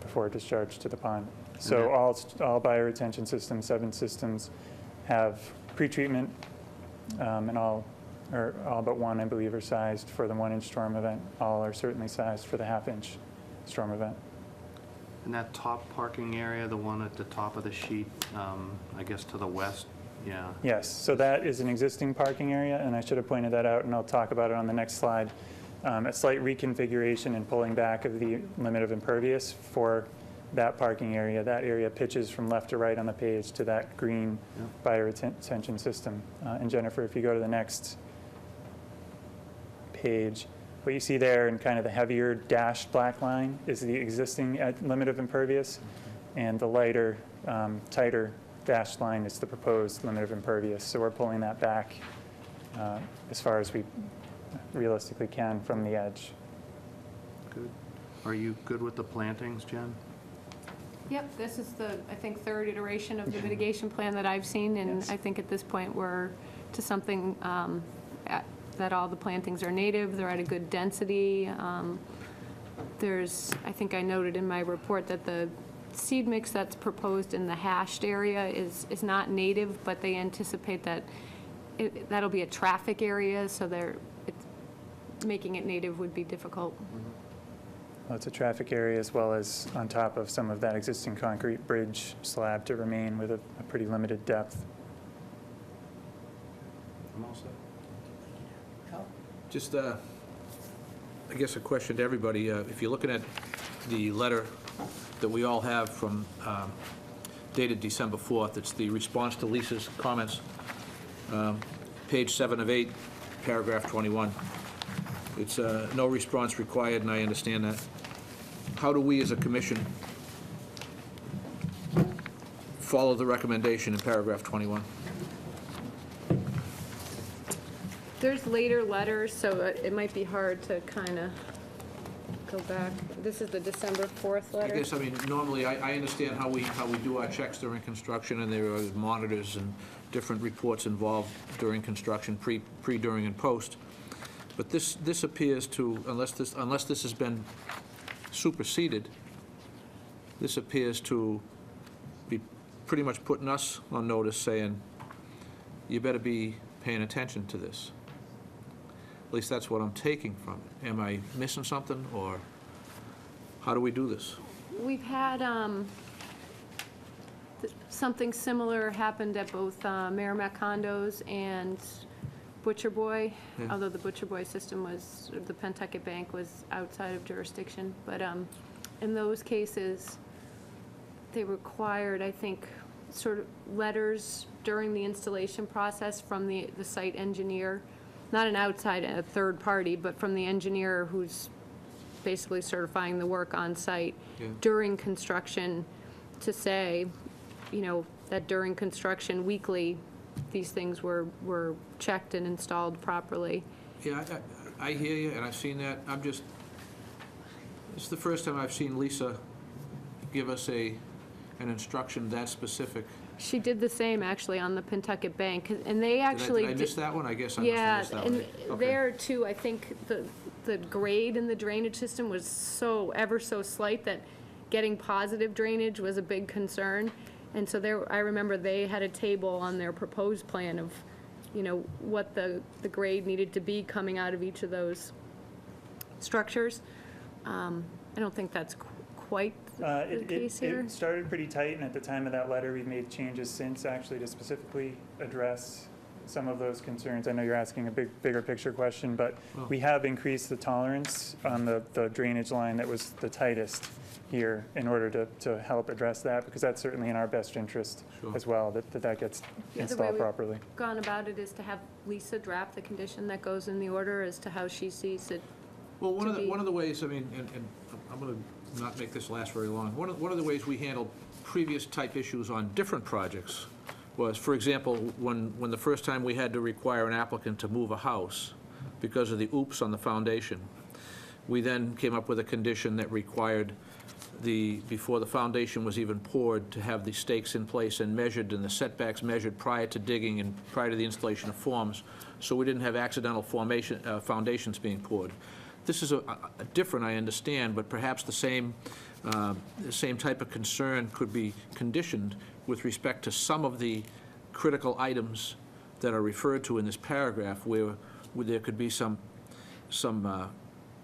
K: before discharge to the pond. So all bioretention systems, 7 systems, have pretreatment, and all but one, I believe, are sized for the 1-inch storm event. All are certainly sized for the half-inch storm event.
G: And that top parking area, the one at the top of the sheet, I guess to the west Yeah.
K: Yes, so that is an existing parking area, and I should have pointed that out, and I'll talk about it on the next slide. A slight reconfiguration and pulling back of the limit of impervious for that parking area. That area pitches from left to right on the page to that green bioretention system. And Jennifer, if you go to the next page, what you see there in kind of the heavier dashed black line is the existing limit of impervious, and the lighter, tighter dashed line is the proposed limit of impervious. So we're pulling that back as far as we realistically can from the edge.
G: Good. Are you good with the plantings, Jen?
E: Yep, this is the, I think, third iteration of the mitigation plan that I've seen, and
K: Yes.
E: I think at this point we're to something that all the plantings are native, they're at a good density. There's, I think I noted in my report that the seed mix that's proposed in the hashed area is not native, but they anticipate that that'll be a traffic area, so making it native would be difficult.
K: Well, it's a traffic area as well as on top of some of that existing concrete bridge slab to remain with a pretty limited depth.
G: I'm all set.
D: Just, I guess a question to everybody. If you're looking at the letter that we all have from dated December 4th, it's the response to Lisa's comments, page 7 of 8, paragraph 21. It's no response required, and I understand that. How do we as a commission follow the recommendation in paragraph 21?
E: There's later letters, so it might be hard to kind of go back. This is the December 4th
D: I
E: letter.
D: guess, I mean, normally, I understand how we do our checks during construction, and there are monitors and different reports involved during construction, pre, during, and post. But this appears to, unless this has been superseded, this appears to be pretty much putting us on notice, saying, you better be paying attention to this. At least that's what I'm taking from it. Am I missing something, or how do we do this?
E: We've had something similar happened at both Merrimack Condos and Butcher Boy,
D: Yeah.
E: although the Butcher Boy system was, the Pentucket Bank was outside of jurisdiction. But in those cases, they required, I think, sort of letters during the installation process from the site engineer, not an outside, a third party, but from the engineer who's basically certifying the work on site
D: Yeah.
E: during construction, to say, you know, that during construction weekly, these things were checked and installed properly.
D: Yeah, I hear you, and I've seen that. It's the first time I've seen Lisa give us an instruction that specific.
E: She did the same, actually, on the Pentucket Bank, and they actually
D: Did I miss that one? I guess I must have
E: yeah,
D: missed that one.
E: and
D: Okay.
E: there too, I think the grade in the drainage system was so, ever so slight that getting positive drainage was a big concern. And so there, I remember they had a table on their proposed plan of, you know, what the grade needed to be coming out of each of those structures. I don't think that's quite the case here.
K: It started pretty tight, and at the time of that letter, we've made changes since, actually, to specifically address some of those concerns. I know you're asking a bigger picture question, but
D: Well-
K: we have increased the tolerance on the drainage line that was the tightest here in order to help address that, because that's certainly in our best interest
D: Sure.
K: as well, that gets
E: The way
K: installed
E: we've
K: properly.
E: Gone about it is to have Lisa draft the condition that goes in the order as to how she sees it.
D: Well, one
E: to be-
D: of the ways, I mean, and I'm going to not make this last very long, one of the ways we handled previous type issues on different projects was, for example, when the first time we had to require an applicant to move a house because of the oops on the foundation, we then came up with a condition that required before the foundation was even poured, to have the stakes in place and measured, and the setbacks measured prior to digging and prior to the installation of forms, so we didn't have accidental foundations being poured. This is a different, I understand, but perhaps the same type of concern could be conditioned with respect to some of the critical items that are referred to in this paragraph, where there could be some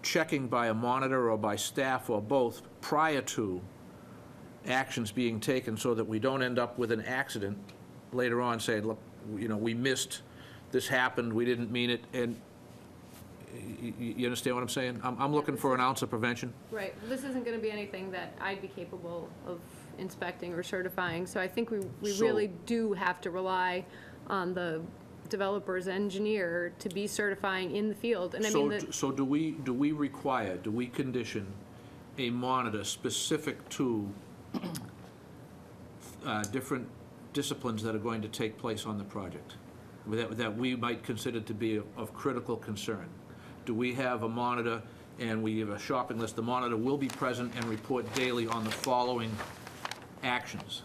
D: checking by a monitor or by staff or both prior to actions being taken, so that we don't end up with an accident later on say, look, you know, we missed, this happened, we didn't mean it, and you understand what I'm saying? I'm looking for an ounce of prevention.
E: Right, this isn't gonna be anything that I'd be capable of inspecting or certifying, so I think we
D: So-
E: really do have to rely on the developer's engineer to be certifying in the field, and I mean,
D: So do we require, do we condition a monitor specific to different disciplines that are going to take place on the project, that we might consider to be of critical concern? Do we have a monitor, and we have a shopping list, the monitor will be present and report daily on the following actions?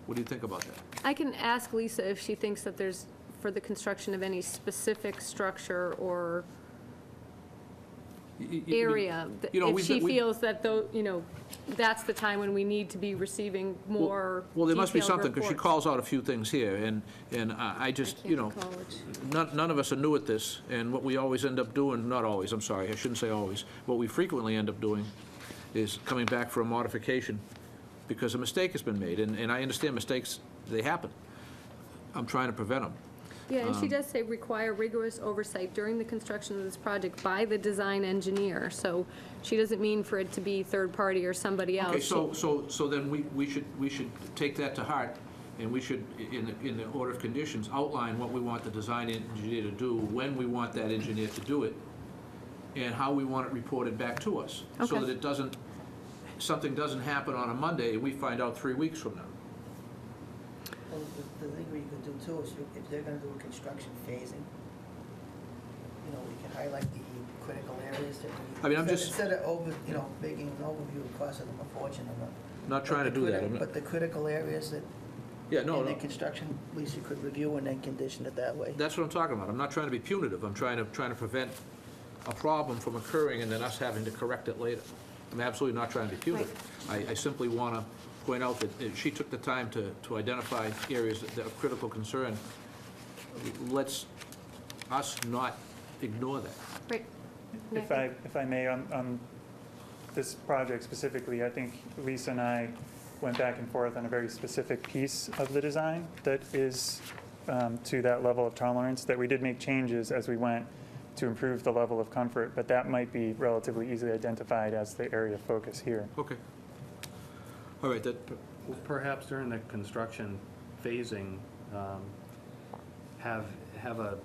D: What do you think about that?
E: I can ask Lisa if she thinks that there's, for the construction of any specific structure or area,
D: You know,
E: if she feels that though, you know, that's the time when we need to be receiving more
D: Well, there must be
E: detailed
D: something, because she
E: reports.
D: calls out a few things here, and I just,
E: can't
D: you know,
E: recall which.
D: none of us are new at this, and what we always end up doing, not always, I'm sorry, I shouldn't say always, what we frequently end up doing is coming back for a modification because a mistake has been made, and I understand mistakes, they happen. I'm trying to prevent them.
E: Yeah, and she does say require rigorous oversight during the construction of this project by the design engineer, so she doesn't mean for it to be third party or somebody else.
D: Okay, so then we should take that to heart, and we should, in the order of conditions, outline what we want the design engineer to do, when we want that engineer to do it, and how we want it reported back to us. So
E: Okay.
D: that it doesn't, something doesn't happen on a Monday, and we find out 3 weeks from now.
A: Well, the thing we could do too is if they're gonna do a construction phasing, you know, we can highlight the critical areas that we.
D: I mean, I'm just-
A: Instead of making an overview, it costs them a fortune of a.
D: Not trying to do that. I'm not-
A: But the critical areas that,
D: Yeah, no,
A: in the
D: no,
A: construction, at least you could review and then condition it that way.
D: that's what I'm talking about. I'm not trying to be punitive. I'm trying to prevent a problem from occurring and then us having to correct it later. I'm absolutely not trying to be punitive. I simply want to point out that she took the time to identify areas that are of critical concern. Let's us not ignore that.
E: Right.
K: If I may, on this project specifically, I think Lisa and I went back and forth on a very specific piece of the design that is to that level of tolerance, that we did make changes as we went to improve the level of comfort, but that might be relatively easily identified as the area of focus here.
D: Okay. All right, that,
G: Well, perhaps during the construction phasing, have a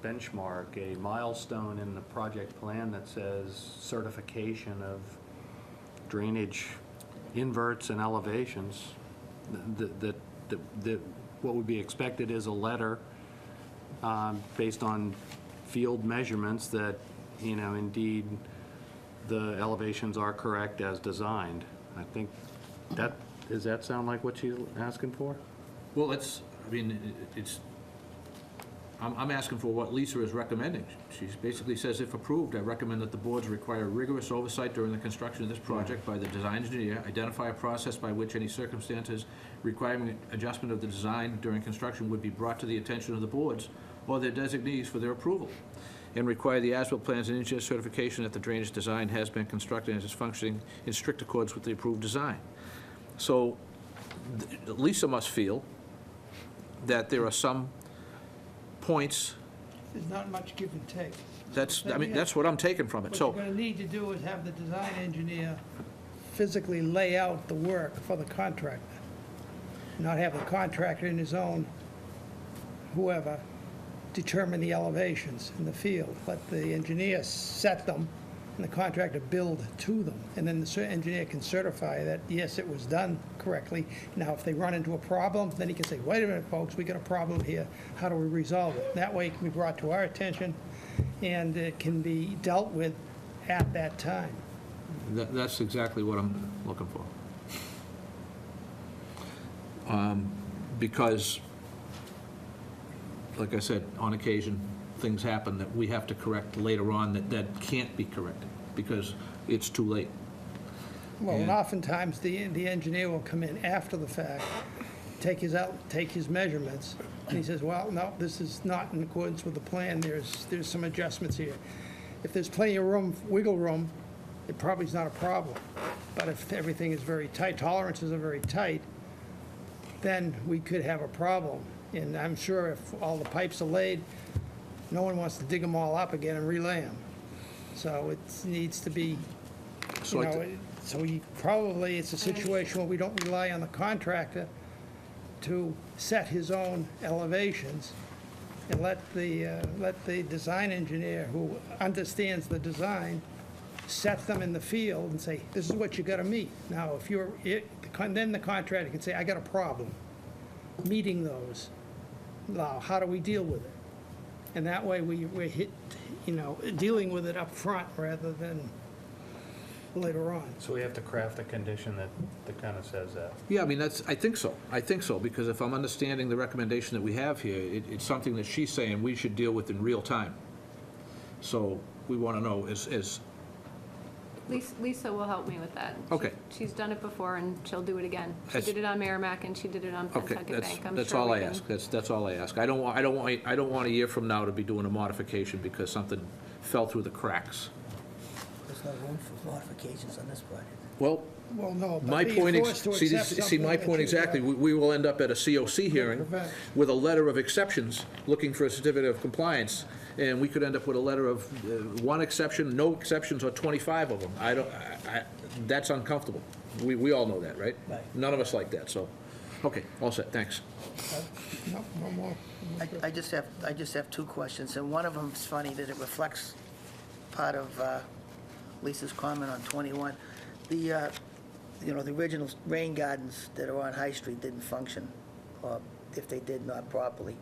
G: benchmark, a milestone in the project plan that says certification of drainage inverts and elevations. That what would be expected is a letter based on field measurements that, you know, indeed the elevations are correct as designed. I think that, does that sound like what she's asking for?
D: well, I'm asking for what Lisa is recommending. She basically says, if approved, I recommend that the boards require rigorous oversight during the construction of this project by the design engineer, identify a process by which any circumstances requiring adjustment of the design during construction would be brought to the attention of the boards or their designees for their approval, and require the as-built plans and engineer certification that the drainage design has been constructed and is functioning in strict accordance with the approved design. So Lisa must feel that there are some points,
C: There's not much give and take.
D: that's what I'm taking from it.
C: What
D: So,
C: you're gonna need to do is have the design engineer physically lay out the work for the contractor. Not have the contractor in his own, whoever, determine the elevations in the field. Let the engineer set them, and the contractor build to them. And then the engineer can certify that, yes, it was done correctly. Now, if they run into a problem, then he can say, wait a minute, folks, we got a problem here. How do we resolve it? That way it can be brought to our attention, and it can be dealt with at that time.
D: that's exactly what I'm looking for. Because, like I said, on occasion, things happen that we have to correct later on that can't be corrected because it's too late.
C: Well, and
D: Yeah.
C: oftentimes, the engineer will come in after the fact, take his measurements, and he says, well, no, this is not in accordance with the plan, there's some adjustments here. If there's plenty of room, wiggle room, it probably is not a problem. But if everything is very tight, tolerances are very tight, then we could have a problem. And I'm sure if all the pipes are laid, no one wants to dig them all up again and relay them. So it needs to be,
D: So
C: you
D: I
C: know, so probably it's a situation where we don't rely on the contractor to set his own elevations and let the design engineer who understands the design set them in the field and say, this is what you gotta meet. Now, if you're, then the contractor can say, I got a problem meeting those. Now, how do we deal with it? And that way we're dealing with it up front rather than later on.
G: So we have to craft a condition that kind of says that.
D: Yeah, I mean, I think so, because if I'm understanding the recommendation that we have here, it's something that she's saying we should deal with in real time. So we want to know,
E: Lisa will help me with that.
D: Okay.
E: She's done it before, and she'll do it again. She
D: That's-
E: did it on Merrimack, and she did it on
D: okay,
E: Pentucket Bank. I'm
D: that's
E: sure
D: all
E: we
D: I
E: can-
D: ask, that's all I ask. I don't want a year from now to be doing a modification because something fell through the cracks.
A: There's no room for modifications on this project.
D: Well,
C: Well, no,
D: my
C: but being
D: point,
C: forced to
D: see,
C: accept
D: see,
C: something
D: my
C: that
D: point
C: you,
D: exactly, we will end up at a COC hearing
C: prevent.
D: with a letter of exceptions, looking for a certificate of compliance, and we could end up with a letter of one exception, no exceptions, or 25 of them. That's uncomfortable. We all know that, right?
A: Right.
D: None of us like that, so, okay, all set, thanks.
C: No more.
A: I just have two questions, and one of them is funny that it reflects part of Lisa's comment on 21. The original rain gardens that are on High Street didn't function, or if they did, not properly.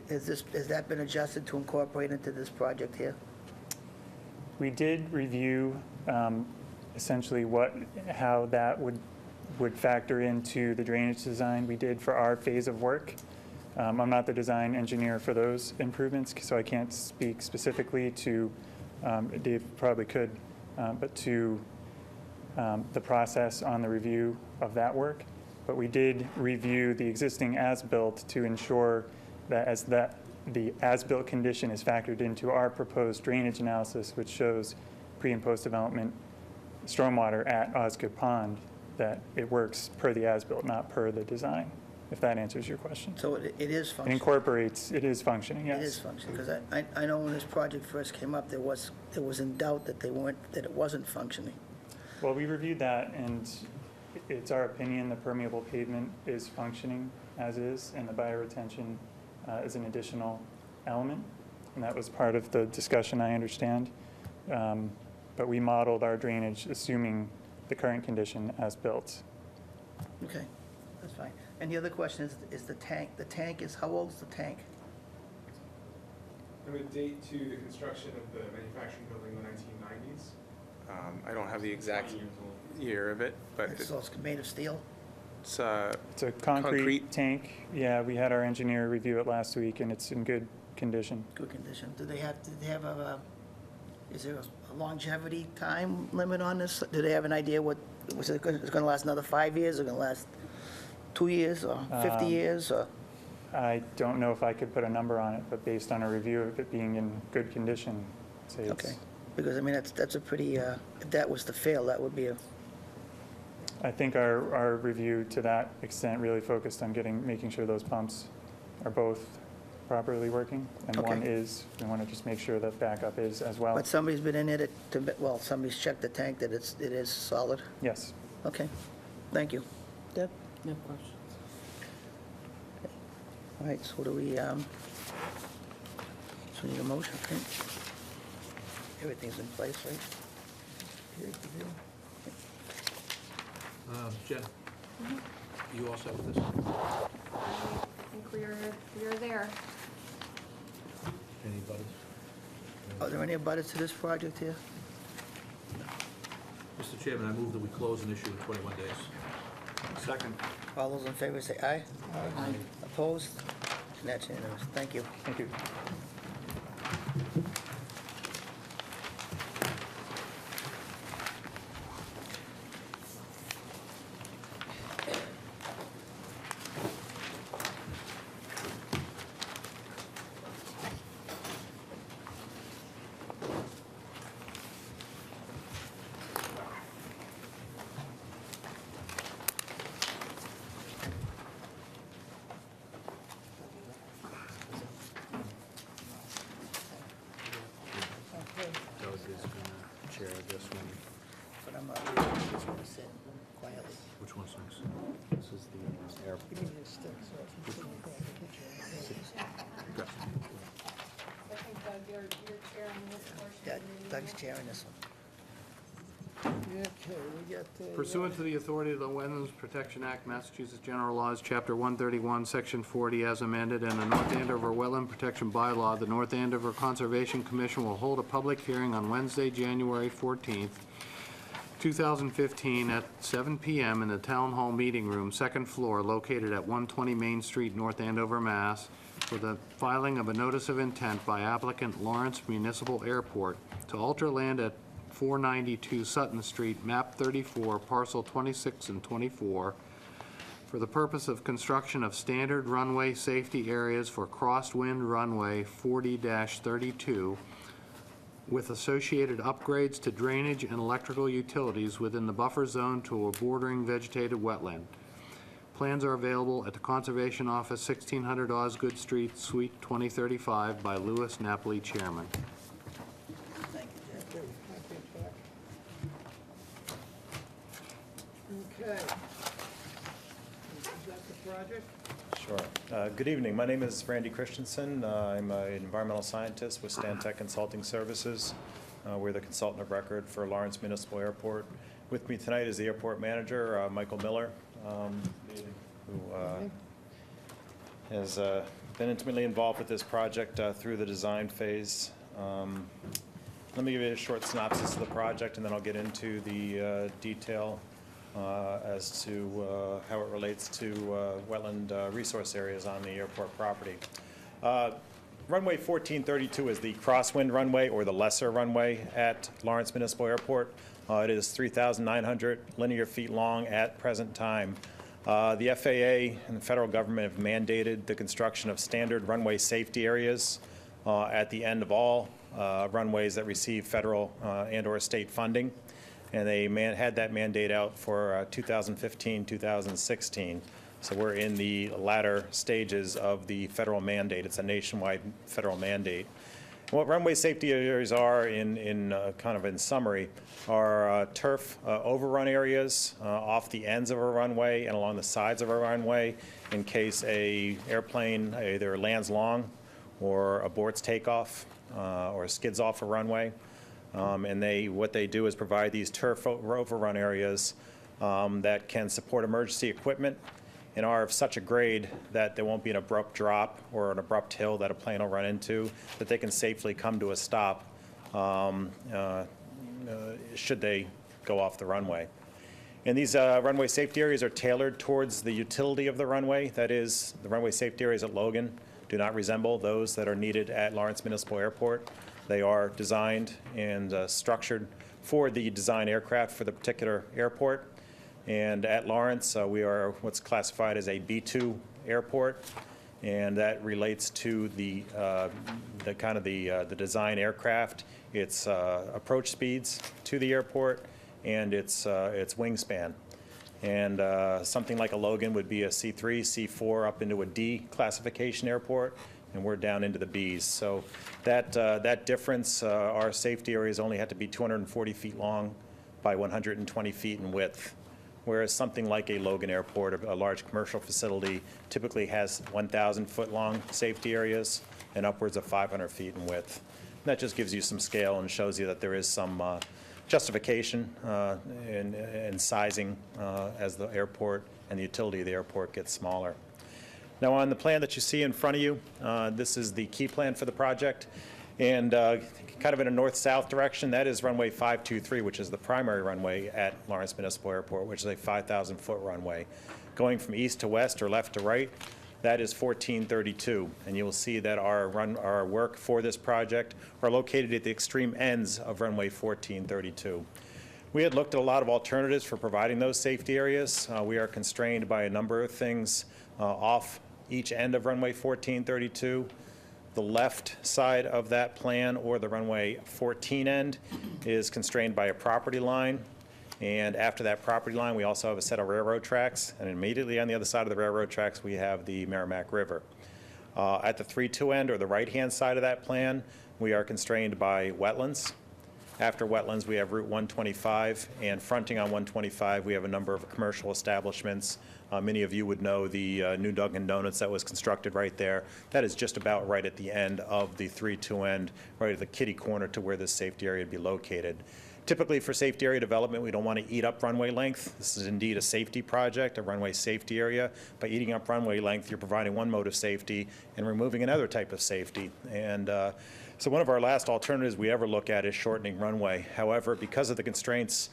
A: Has that been adjusted to incorporate into this project here?
K: We did review essentially how that would factor into the drainage design we did for our phase of work. I'm not the design engineer for those improvements, so I can't speak specifically to, Dave probably could, but to the process on the review of that work. But we did review the existing as-built to ensure that the as-built condition is factored into our proposed drainage analysis, which shows pre- and post-development stormwater at Osgood Pond, that it works per the as-built, not per the design, if that answers your question.
A: So it is
K: It
A: functioning?
K: incorporates, it is functioning, yes.
A: It is functioning, because I know when this project first came up, there was in doubt that it wasn't functioning.
K: Well, we reviewed that, and it's our opinion the permeable pavement is functioning as is, and the bioretention is an additional element, and that was part of the discussion, I understand. But we modeled our drainage assuming the current condition as built.
A: Okay, that's fine. And the other question is the tank. The tank is, how old is the tank?
L: I would date to the construction of the manufacturing building in the 1990s. I don't have the exact year of it, but
A: So it's made of steel?
L: it's
K: It's a concrete tank. Yeah, we had our engineer review it last week, and it's in good condition.
A: Good condition. Do they have is there a longevity time limit on this? Do they have an idea it's going to last another 5 years, or going to last 2 years, or 50 years, or?
K: I don't know if I could put a number on it, but based on a review of it being in good condition, I'd say
A: Okay,
K: it's,
A: because, I mean, that's a pretty, if that was to fail, that would be a,
K: I think our review to that extent really focused on making sure those pumps are both properly working, and
A: Okay.
K: one is. We want to just make sure that backup is as well.
A: but somebody's been in it somebody's checked the tank that it is solid?
K: Yes.
A: Okay, thank you. Deb?
H: No questions.
A: All right, so do we, so we need a motion, right? Everything's in place, right?
D: Jen, you all set with this?
E: I think we're there.
D: Any butters?
A: Are there any abutters to this project here?
D: Mr. Chairman, I move that we close and issue in 21 days.
G: Second.
A: All those in favor say aye.
H: Aye.
A: Opposed? And that's unanimous. Thank you.
K: Thank you.
D: Okay.
E: I think Doug, you're chairing this portion.
A: Yeah,
E: of the meeting.
A: Doug's chairing this one.
C: Okay, we got,
G: Pursuant to the authority of the Wetlands Protection Act, Massachusetts General Laws, Chapter 131, Section 40, as amended, and the North Andover Wetland Protection Bylaw, the North Andover Conservation Commission will hold a public hearing on Wednesday, January 14th, 2015, at 7 p.m. in the Town Hall Meeting Room, second floor, located at 120 Main Street, North Andover, Mass., for the filing of a notice of intent by applicant Lawrence Municipal Airport to alter land at 492 Sutton Street, map 34, parcel 26 and 24, for the purpose of construction of standard runway safety areas for crosswind runway 40-32, with associated upgrades to drainage and electrical utilities within the buffer zone to a bordering vegetated wetland. Plans are available at the Conservation Office, 1600 Osgood Street, Suite 2035, by Louis Napoli, Chairman.
A: Thank you, Jeff.
C: okay. Is that the project?
M: Sure. Good evening. My name is Randy Christensen. I'm an environmental scientist with Stantec Consulting Services. We're the consultant of record for Lawrence Municipal Airport. With me tonight is the airport manager, Michael Miller, who has been intimately involved with this project through the design phase. Let me give you a short synopsis of the project, and then I'll get into the detail as to how it relates to wetland resource areas on the airport property. Runway 1432 is the crosswind runway, or the lesser runway, at Lawrence Municipal Airport. It is 3,900 linear feet long at present time. The FAA and the federal government have mandated the construction of standard runway safety areas at the end of all runways that receive federal and/or state funding. And they had that mandate out for 2015, 2016. So we're in the latter stages of the federal mandate. It's a nationwide federal mandate. And what runway safety areas are, kind of in summary, are turf overrun areas off the ends of a runway and along the sides of a runway in case a airplane either lands long or aborts takeoff or skids off a runway. And what they do is provide these turf overrun areas that can support emergency equipment and are of such a grade that there won't be an abrupt drop or an abrupt hill that a plane will run into, that they can safely come to a stop should they go off the runway. And these runway safety areas are tailored towards the utility of the runway. That is, the runway safety areas at Logan do not resemble those that are needed at Lawrence Municipal Airport. They are designed and structured for the design aircraft for the particular airport. And at Lawrence, we are what's classified as a B2 airport, and that relates to the design aircraft, its approach speeds to the airport, and its wingspan. And something like a Logan would be a C3, C4, up into a D classification airport, and we're down into the Bs. So that difference, our safety areas only have to be 240 feet long by 120 feet in width, whereas something like a Logan Airport, a large commercial facility, typically has 1,000-foot long safety areas and upwards of 500 feet in width. And that just gives you some scale and shows you that there is some justification in sizing as the airport and the utility of the airport gets smaller. Now, on the plan that you see in front of you, this is the key plan for the project. And kind of in a north-south direction, that is runway 523, which is the primary runway at Lawrence Municipal Airport, which is a 5,000-foot runway. Going from east to west or left to right, that is 1432. And you will see that our work for this project are located at the extreme ends of runway 1432. We had looked at a lot of alternatives for providing those safety areas. We are constrained by a number of things off each end of runway 1432. The left side of that plan, or the runway 14 end, is constrained by a property line. And after that property line, we also have a set of railroad tracks. And immediately on the other side of the railroad tracks, we have the Merrimack River. At the 3-2 end, or the right-hand side of that plan, we are constrained by wetlands. After wetlands, we have Route 125, and fronting on 125, we have a number of commercial establishments. Many of you would know the new Dunkin' Donuts that was constructed right there. That is just about right at the end of the 3-2 end, right at the kitty corner to where this safety area would be located. Typically, for safety area development, we don't want to eat up runway length. This is indeed a safety project, a runway safety area. By eating up runway length, you're providing one mode of safety and removing another type of safety. And so one of our last alternatives we ever look at is shortening runway. However, because of the constraints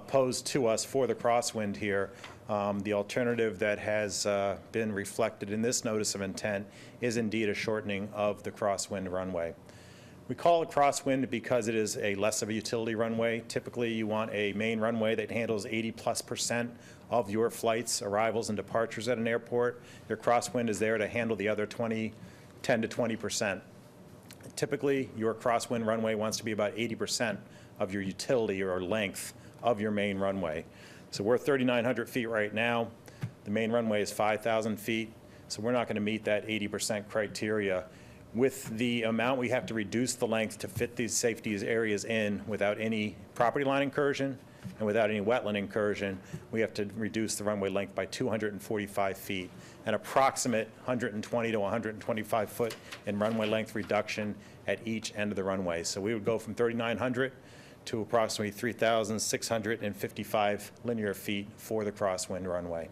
M: posed to us for the crosswind here, the alternative that has been reflected in this notice of intent is indeed a shortening of the crosswind runway. We call it crosswind because it is a less of a utility runway. Typically, you want a main runway that handles 80+% of your flights, arrivals, and departures at an airport. Your crosswind is there to handle the other 10 to 20%. Typically, your crosswind runway wants to be about 80% of your utility or length of your main runway. So we're 3,900 feet right now. The main runway is 5,000 feet, so we're not going to meet that 80% criteria. With the amount we have to reduce the length to fit these safety areas in without any property line incursion and without any wetland incursion, we have to reduce the runway length by 245 feet, an approximate 120 to 125 foot in runway length reduction at each end of the runway. So we would go from 3,900 to approximately 3,655 linear feet for the crosswind runway.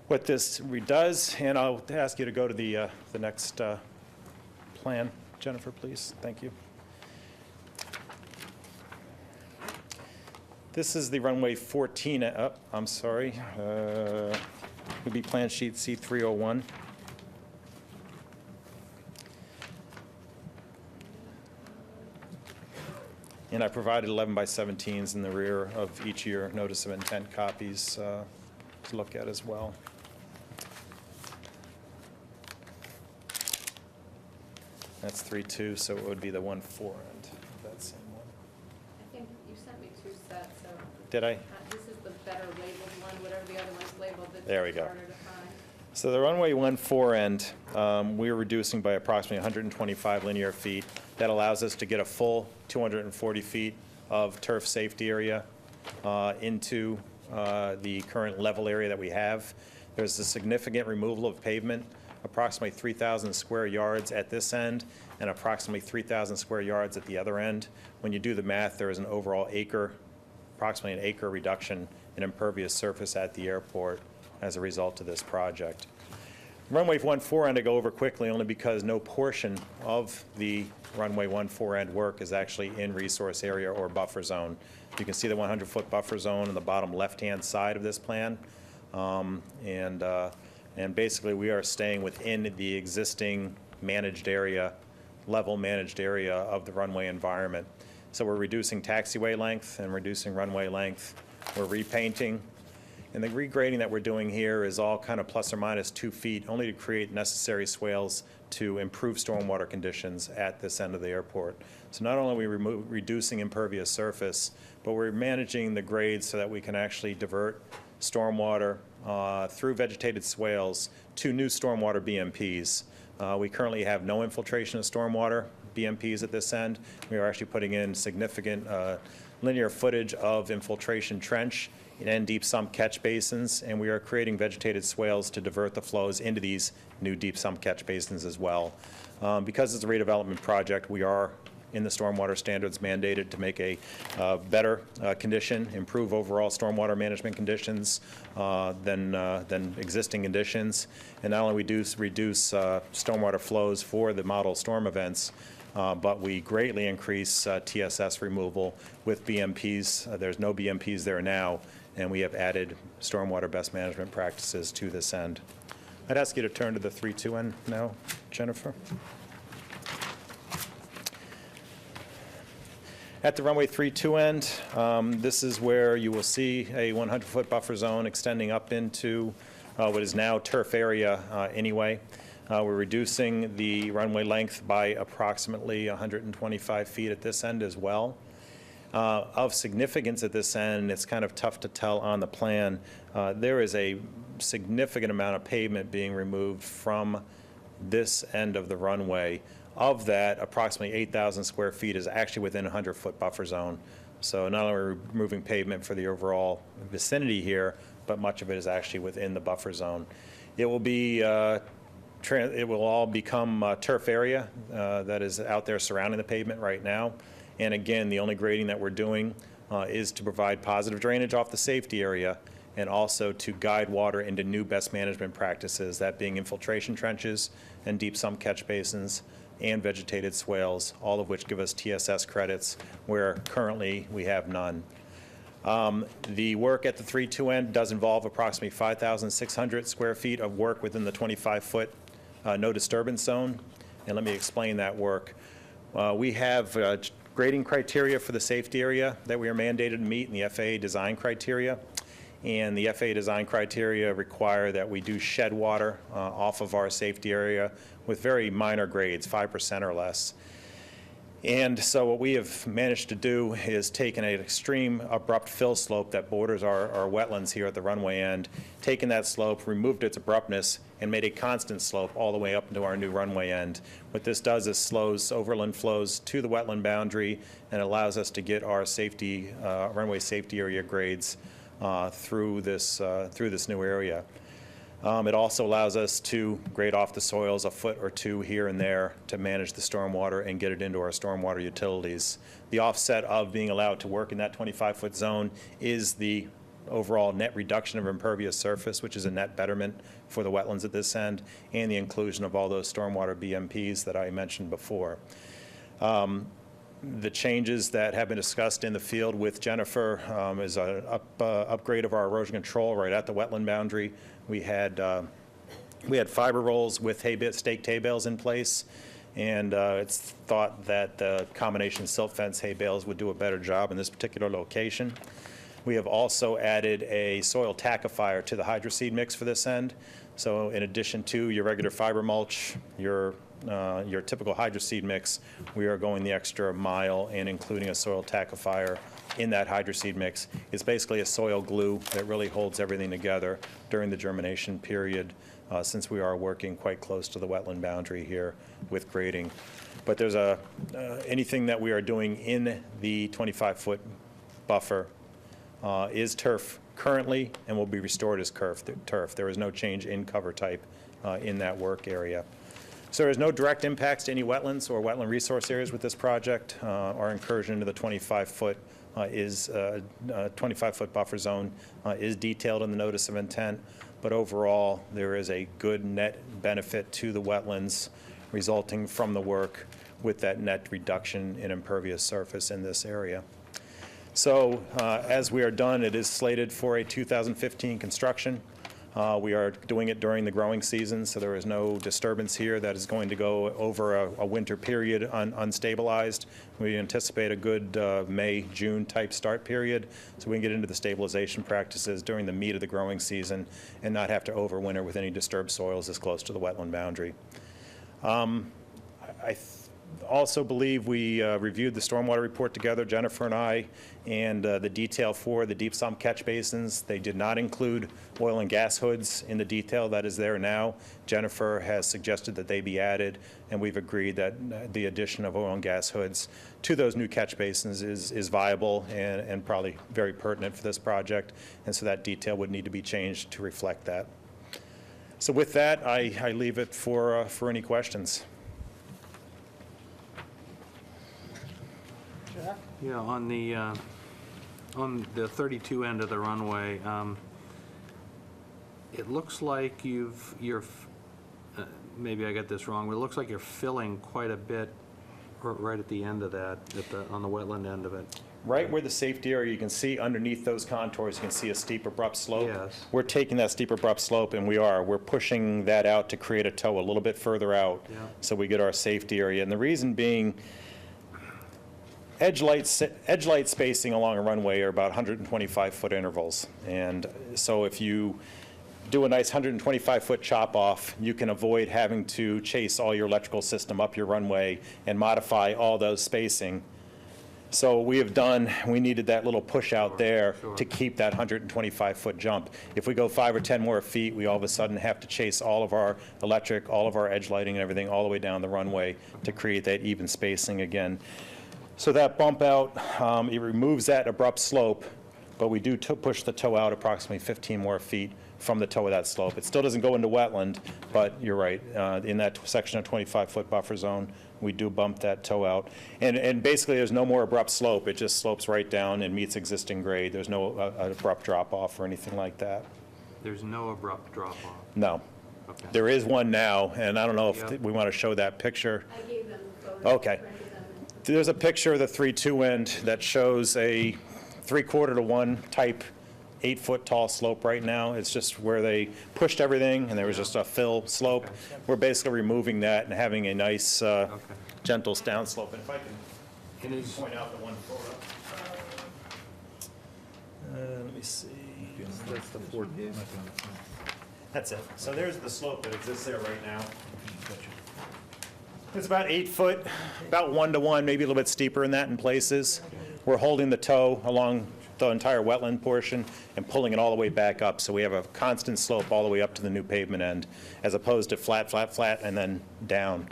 M: What this does, and I'll ask you to go to the next plan, Jennifer, please. Thank you. This is the runway 14, I'm sorry, would be plan sheet C301. And I provided 11 by 17s in the rear of each of your notice of intent copies to look at as well. That's 3-2, so it would be the 1-4 end, that same one.
E: I think you sent me 2 sets, so.
M: Did I?
E: This is the better labeled one, whatever the other one's labeled, it's
M: There we go.
E: harder to find.
M: So the runway 1-4 end, we're reducing by approximately 125 linear feet. That allows us to get a full 240 feet of turf safety area into the current level area that we have. There's a significant removal of pavement, approximately 3,000 square yards at this end and approximately 3,000 square yards at the other end. When you do the math, there is an overall approximately an acre reduction in impervious surface at the airport as a result of this project. Runway 1-4 end I go over quickly only because no portion of the runway 1-4 end work is actually in resource area or buffer zone. You can see the 100-foot buffer zone on the bottom left-hand side of this plan. And basically, we are staying within the existing managed area, level managed area of the runway environment. So we're reducing taxiway length and reducing runway length. We're repainting. And the regrading that we're doing here is all kind of plus or minus 2 feet, only to create necessary swales to improve stormwater conditions at this end of the airport. So not only are we reducing impervious surface, but we're managing the grades so that we can actually divert stormwater through vegetated swales to new stormwater BMPs. We currently have no infiltration of stormwater BMPs at this end. We are actually putting in significant linear footage of infiltration trench and deep sump catch basins, and we are creating vegetated swales to divert the flows into these new deep sump catch basins as well. Because it's a redevelopment project, we are in the stormwater standards mandated to make a better condition, improve overall stormwater management conditions than existing conditions. And not only we reduce stormwater flows for the model storm events, but we greatly increase TSS removal with BMPs. There's no BMPs there now, and we have added stormwater best management practices to this end. I'd ask you to turn to the 3-2 end now, Jennifer. At the runway 3-2 end, this is where you will see a 100-foot buffer zone extending up into what is now turf area anyway. We're reducing the runway length by approximately 125 feet at this end as well. Of significance at this end, it's kind of tough to tell on the plan, there is a significant amount of pavement being removed from this end of the runway Of that, approximately 8,000 square feet is actually within a 100-foot buffer zone. So not only are we removing pavement for the overall vicinity here, but much of it is actually within the buffer zone. It will be, it will all become turf area that is out there surrounding the pavement right now. And again, the only grading that we're doing is to provide positive drainage off the safety area and also to guide water into new best management practices, that being infiltration trenches and deep sump catch basins and vegetated swales, all of which give us TSS credits, where currently we have none. The work at the 3-2 end does involve approximately 5,600 square feet of work within the 25-foot no disturbance zone. And let me explain that work. We have grading criteria for the safety area that we are mandated to meet in the FAA design criteria. And the FAA design criteria require that we do shed water off of our safety area with very minor grades, 5% or less. And so what we have managed to do is take an extreme abrupt fill slope that borders our wetlands here at the runway end, taken that slope, removed its abruptness, and made a constant slope all the way up into our new runway end. What this does is slows overland flows to the wetland boundary and allows us to get our safety, runway safety area grades through this new area. It also allows us to grade off the soils a foot or two here and there to manage the stormwater and get it into our stormwater utilities. The offset of being allowed to work in that 25-foot zone is the overall net reduction of impervious surface, which is a net betterment for the wetlands at this end, and the inclusion of all those stormwater BMPs that I mentioned before. The changes that have been discussed in the field with Jennifer is an upgrade of our erosion control right at the wetland boundary. We had fiber rolls with stake hay bales in place, and it's thought that the combination silt fence hay bales would do a better job in this particular location. We have also added a soil tackifier to the hydroseed mix for this end. So in addition to your regular fiber mulch, your typical hydroseed mix, we are going the extra mile and including a soil tackifier in that hydroseed mix. It's basically a soil glue that really holds everything together during the germination period, since we are working quite close to the wetland boundary here with grading. But there's anything that we are doing in the 25-foot buffer is turf currently and will be restored as turf. There is no change in cover type in that work area. So there is no direct impacts to any wetlands or wetland resource areas with this project. Our incursion into the 25-foot 25-foot buffer zone is detailed in the notice of intent, but overall there is a good net benefit to the wetlands resulting from the work with that net reduction in impervious surface in this area. So as we are done, it is slated for a 2015 construction. We are doing it during the growing season, so there is no disturbance here that is going to go over a winter period unstabilized. We anticipate a good May, June type start period, so we can get into the stabilization practices during the meat of the growing season and not have to overwinter with any disturbed soils this close to the wetland boundary. I also believe we reviewed the stormwater report together, Jennifer and I, and the detail for the deep sump catch basins. They did not include oil and gas hoods in the detail that is there now. Jennifer has suggested that they be added, and we've agreed that the addition of oil and gas hoods to those new catch basins is viable and probably very pertinent for this project, and so that detail would need to be changed to reflect that. So with that, I leave it for any questions.
G: Yeah, on the 32 end of the runway, it looks like you're maybe I got this wrong, but it looks like you're filling quite a bit right at the end of that, on the wetland end of it.
M: Right where the safety area, you can see underneath those contours, you can see a steep abrupt slope.
G: Yes.
M: We're taking that steep abrupt slope and we're pushing that out to create a toe a little bit further out,
G: Yeah.
M: so we get our safety area. And the reason being, edge light spacing along a runway are about 125-foot intervals. And so if you do a nice 125-foot chop off, you can avoid having to chase all your electrical system up your runway and modify all those spacing So we needed that little push out there to keep that 125-foot jump. If we go 5 or 10 more feet, we all of a sudden have to chase all of our electric, all of our edge lighting and everything all the way down the runway to create that even spacing again. So that bump out, it removes that abrupt slope, but we do push the toe out approximately 15 more feet from the toe of that slope. It still doesn't go into wetland, but you're right, in that section of 25-foot buffer zone, we do bump that toe out. And basically, there's no more abrupt slope. It just slopes right down and meets existing grade. There's no abrupt drop-off or anything like that.
G: There's no abrupt drop-off?
M: No.
G: Okay.
M: There is one now, and I don't know if
G: Yep.
M: we want to show that picture.
E: I gave them the photos.
M: Okay.
E: Printed them.
M: There's a picture of the 3-2 end that shows a 3/4 to 1 type 8-foot tall slope right now. It's just where they pushed everything and there was just a fill slope. We're basically removing that and having a nice gentle down slope. And if I can point out the one photo. Let me see.
D: That's the Ford.
M: That's it. So there's the slope that exists there right now. It's about 8 foot, about 1-to-1, maybe a little bit steeper than that in places. We're holding the toe along the entire wetland portion and pulling it all the way back up. So we have a constant slope all the way up to the new pavement end, as opposed to flat, flat, flat, and then down.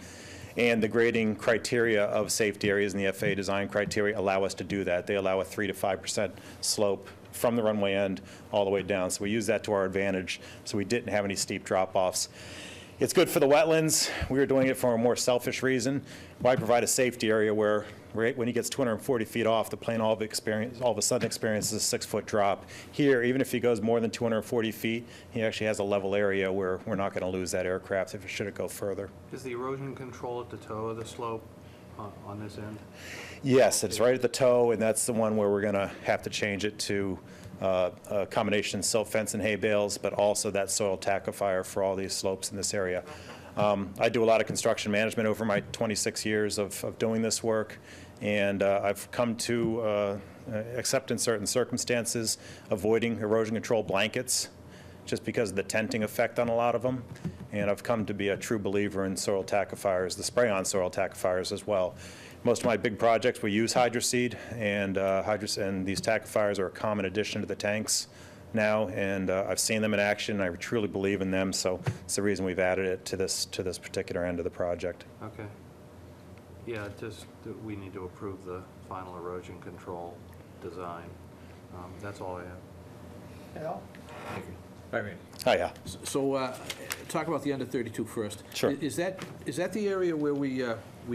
M: And the grading criteria of safety areas and the FAA design criteria allow us to do that. They allow a 3 to 5% slope from the runway end all the way down. So we use that to our advantage, so we didn't have any steep drop-offs. It's good for the wetlands. We were doing it for a more selfish reason. Why provide a safety area where when he gets 240 feet off, the plane all of a sudden experiences a 6-foot drop. Here, even if he goes more than 240 feet, he actually has a level area where we're not going to lose that aircraft if it should go further.
G: Is the erosion control at the toe of the slope on this end?
M: Yes, it's right at the toe, and that's the one where we're going to have to change it to a combination silt fence and hay bales, but also that soil tackifier for all these slopes in this area. I do a lot of construction management over my 26 years of doing this work, and I've come to accept in certain circumstances avoiding erosion control blankets just because of the tenting effect on a lot of them. And I've come to be a true believer in soil tackifiers, the spray-on soil tackifiers as well. Most of my big projects, we use hydroseed, and these tackifiers are a common addition to the tanks now, and I've seen them in action. I truly believe in them, so it's the reason we've added it to this particular end of the project.
G: Okay. Yeah, just we need to approve the final erosion control design. That's all I have.
C: Al?
D: Thank you. All right, Randy.
M: Oh, yeah.
D: So, talk about the end of 32 first.
M: Sure.
D: Is that the area where we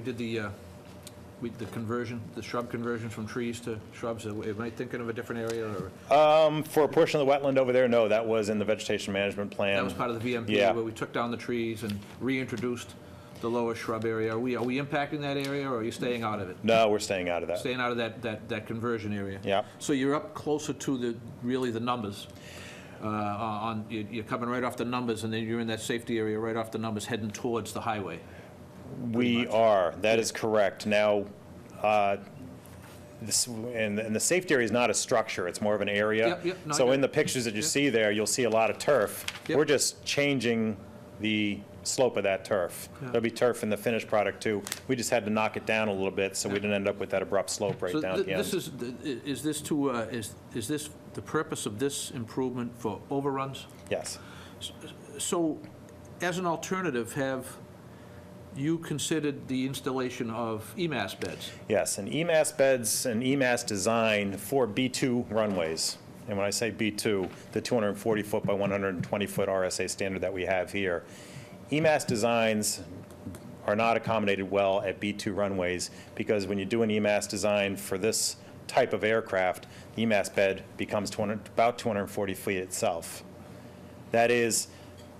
D: did the conversion, the shrub conversion from trees to shrubs? Am I thinking of a different area, or?
M: For a portion of the wetland over there, no, that was in the vegetation management plan.
D: That was part of the VMP,
M: Yeah.
D: where we took down the trees and reintroduced the lower shrub area. Are we impacting that area, or are you staying out of it?
M: No, we're staying out of that.
D: Staying out of that conversion area?
M: Yeah.
D: So you're up closer to the numbers. You're coming right off the numbers, and then you're in that safety area right off the numbers, heading towards the highway.
M: We are. That is correct. Now, and the safety area is not a structure. It's more of an area.
D: Yep, yep. No, I
M: So
D: got
M: in
D: it.
M: the pictures that you see there, you'll see a lot of turf.
D: Yep.
M: We're just changing the slope of that turf.
D: Yeah.
M: There'll be turf in the finished product, too. We just had to knock it down a little bit, so we didn't end up with that abrupt slope right
D: So
M: down at the end.
D: is this the purpose of this improvement for overruns?
M: Yes.
D: So, as an alternative, have you considered the installation of EMAS beds?
M: Yes, and EMAS beds and EMAS design for B2 runways. And when I say B2, the 240-foot by 120-foot RSA standard that we have here, EMAS designs are not accommodated well at B2 runways, because when you do an EMAS design for this type of aircraft, the EMAS bed becomes about 240 feet itself. That is,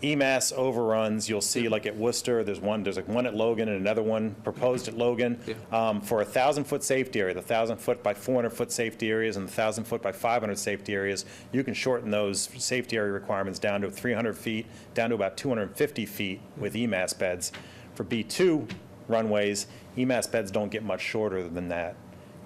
M: EMAS overruns, you'll see like at Worcester, there's one at Logan and another one proposed at Logan.
D: Yeah.
M: For a 1,000-foot safety area, the 1,000-foot by 400-foot safety areas and the 1,000-foot by 500 safety areas, you can shorten those safety area requirements down to 300 feet, down to about 250 feet with EMAS beds. For B2 runways, EMAS beds don't get much shorter than that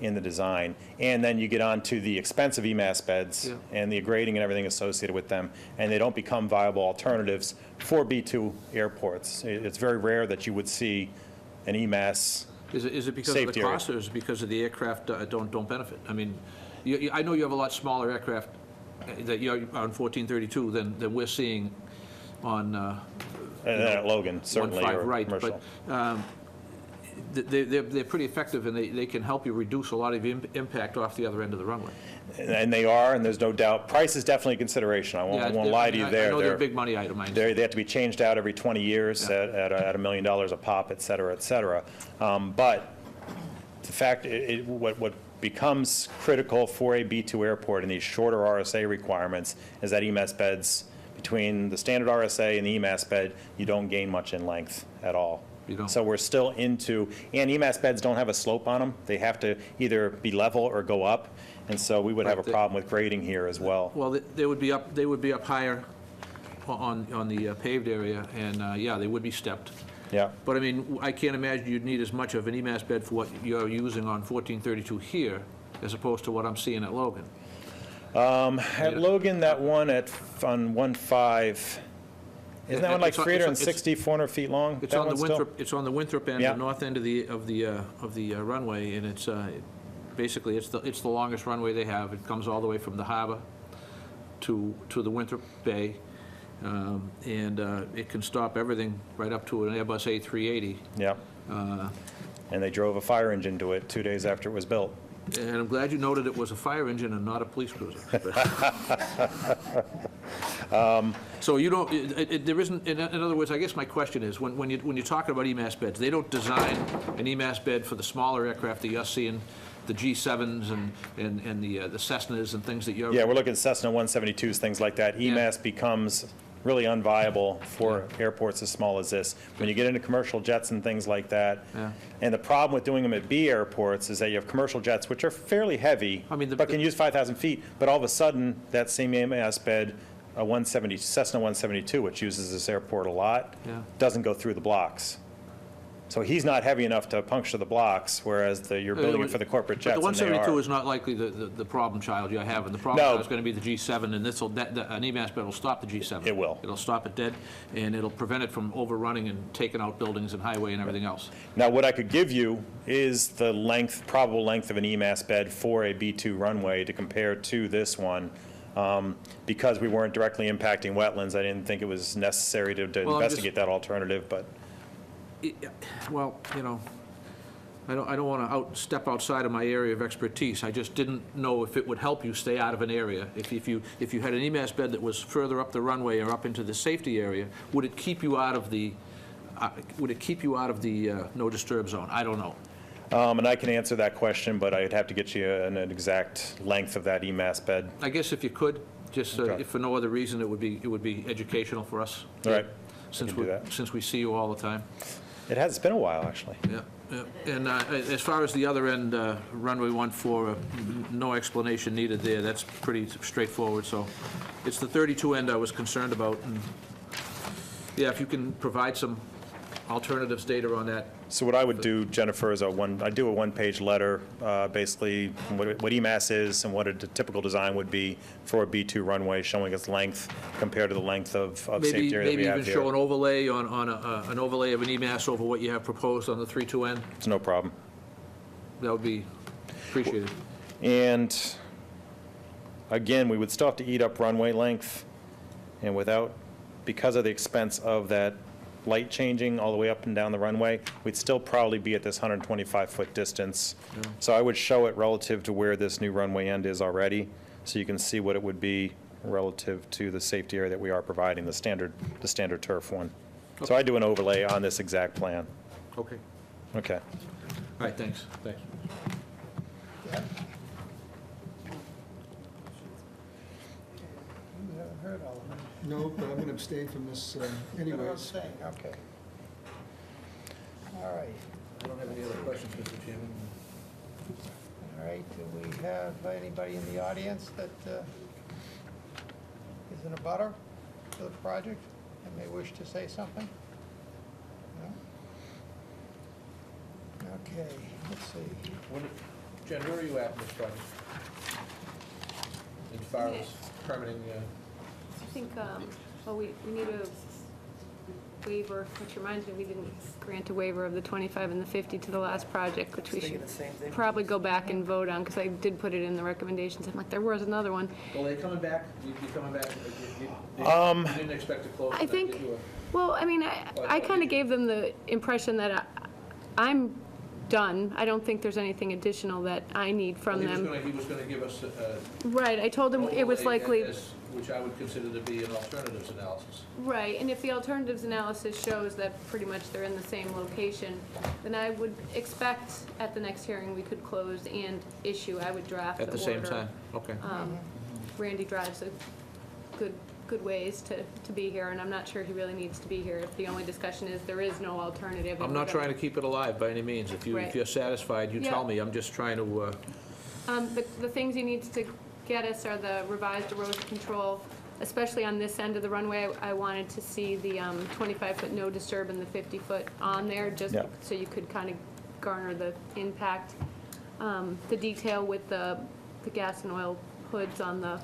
M: in the design. And then you get on to the expensive EMAS beds and the grading and everything associated with them, and they don't become viable alternatives for B2 airports. It's very rare that you would see an EMAS
D: Is it because of the
M: Safety area.
D: cost, or is it because of the aircraft don't benefit? I mean, I know you have a lot smaller aircraft that you're on 1432 than we're seeing on
M: And then at Logan, certainly,
D: 1.5,
M: or
D: right,
M: commercial.
D: but they're pretty effective, and they can help you reduce a lot of impact off the other end of the runway.
M: And they are, and there's no doubt, price is definitely a consideration. I
D: Yeah,
M: won't lie to you there.
D: I know they're a big money item.
M: They have to be changed out every 20 years
D: Yeah.
M: at $1 million a pop, et cetera, et cetera. But the fact, what becomes critical for a B2 airport in these shorter RSA requirements is that EMAS beds, between the standard RSA and the EMAS bed, you don't gain much in length at all.
D: You don't.
M: So we're still into, and EMAS beds don't have a slope on them. They have to either be level or go up, and so we would have a
D: Right.
M: problem with grading here as well.
D: Well, they would be up higher on the paved area, and, yeah, they would be stepped.
M: Yeah.
D: But, I mean, I can't imagine you'd need as much of an EMAS bed for what you're using on 1432 here as opposed to what I'm seeing at Logan.
M: At Logan, that one on 1.5, isn't that one like
D: It's on-
M: 360, 400 feet long?
D: It's
M: That
D: on the
M: one still?
D: Winthrop, it's on the Winthrop end,
M: Yeah.
D: the north end of the runway, and it's, basically, it's the longest runway they have. It comes all the way from the harbor to the Winthrop Bay, and it can stop everything right up to an Airbus A380.
M: Yeah. And they drove a fire engine to it 2 days after it was built.
D: And I'm glad you noted it was a fire engine and not a police cruiser. So you don't, there isn't, in other words, I guess my question is, when you're talking about EMAS beds, they don't design an EMAS bed for the smaller aircraft that you're seeing, the G7s and the Cessnas and things that you're...
M: Yeah, we're looking at Cessna 172s, things like that. EMAS becomes really unviable for airports as small as this. When you get into commercial jets and things like that,
D: Yeah.
M: and the problem with doing them at B airports is that you have commercial jets, which are fairly heavy,
D: I mean,
M: but can use 5,000 feet, but all of a sudden, that same EMAS bed, a Cessna 172, which uses this airport a lot,
D: Yeah.
M: doesn't go through the blocks. So he's not heavy enough to puncture the blocks, whereas you're building it for the corporate jets,
D: But the
M: and they
D: 172
M: are.
D: is not likely the problem child you're having. The problem
M: No.
D: child is going to be the G7, and an EMAS bed will stop the G7.
M: It will.
D: It'll stop it dead, and it'll prevent it from overrunning and taking out buildings and highway and everything else.
M: Now, what I could give you is the length, probable length of an EMAS bed for a B2 runway to compare to this one. Because we weren't directly impacting wetlands, I didn't think it was necessary to
D: Well, I'm
M: investigate that alternative, but
D: Well, I don't want to step outside of my area of expertise. I just didn't know if it would help you stay out of an area. If you had an EMAS bed that was further up the runway or up into the safety area, would it keep you out of the no disturb zone? I don't know.
M: and I can answer that question, but I'd have to get you an exact length of that EMAS bed.
D: I guess if you could, just
M: Okay.
D: if for no other reason, it would be educational for us.
M: All right.
D: Since
M: can do that.
D: since we see you all the time.
M: It's been a while, actually.
D: Yeah, yeah. And as far as the other end, runway 14, no explanation needed there. That's pretty straightforward, so it's the 32 end I was concerned about. And yeah, if you can provide some alternatives data on that.
M: So what I would do, Jennifer, is I do a one-page letter, basically what EMAS is and what a typical design would be for a B2 runway, showing its length compared to the length of safety area that we have
D: Maybe even show
M: here.
D: an overlay on an overlay of an EMAS over what you have proposed on the 32 end.
M: It's no problem.
D: That would be appreciated.
M: And again, we would still have to eat up runway length, and because of the expense of that light changing all the way up and down the runway, we'd still probably be at this 125-foot distance. So I would show it relative to where this new runway end is already, so you can see what it would be relative to the safety area that we are providing, the standard turf one. So I do an overlay on this exact plan.
D: Okay.
M: Okay.
D: All right, thanks. Thanks.
C: You haven't heard all of them.
B: No, but I'm going to abstain from this anyways.
C: Okay. All right,
D: I don't have any other questions, Mr. Chairman.
C: all right. Do we have anybody in the audience that is in a butter to the project and may wish to say something? No? Okay, let's see.
D: Jen, where are you at in this project? As far as permitting,
E: I think, well, we need to waiver, which reminds me, we didn't grant a waiver of the 25 and the 50 to the last project, which we
A: Thinking
E: should
A: the same thing.
E: probably go back and vote on, because I did put it in the recommendations. I'm like, there was another one.
D: Well, they're coming back, you coming back, you didn't expect to close
E: I
D: tonight,
E: think,
D: did you?
E: well, I mean, I kind of gave them the impression that I'm done. I don't think there's anything additional that I need from them.
D: He was gonna give us
E: Right, I told them it was likely,
D: which I would consider to be an alternatives analysis.
E: right, and if the alternatives analysis shows that pretty much they're in the same location, then I would expect at the next hearing we could close and issue, I would draft the
D: At
E: order.
D: the same time, okay.
E: Randy drives a good ways to be here, and I'm not sure he really needs to be here if the only discussion is there is no alternative.
D: I'm not trying to keep it alive by any means. If
E: Right.
D: you're satisfied, you
E: Yeah.
D: tell me. I'm just trying to,
E: The things he needs to get us are the revised erosion control, especially on this end of the runway. I wanted to see the 25-foot no disturb and the 50-foot on there, just
M: Yeah.
E: so you could kind of garner the impact. The detail with the gas and oil hoods on the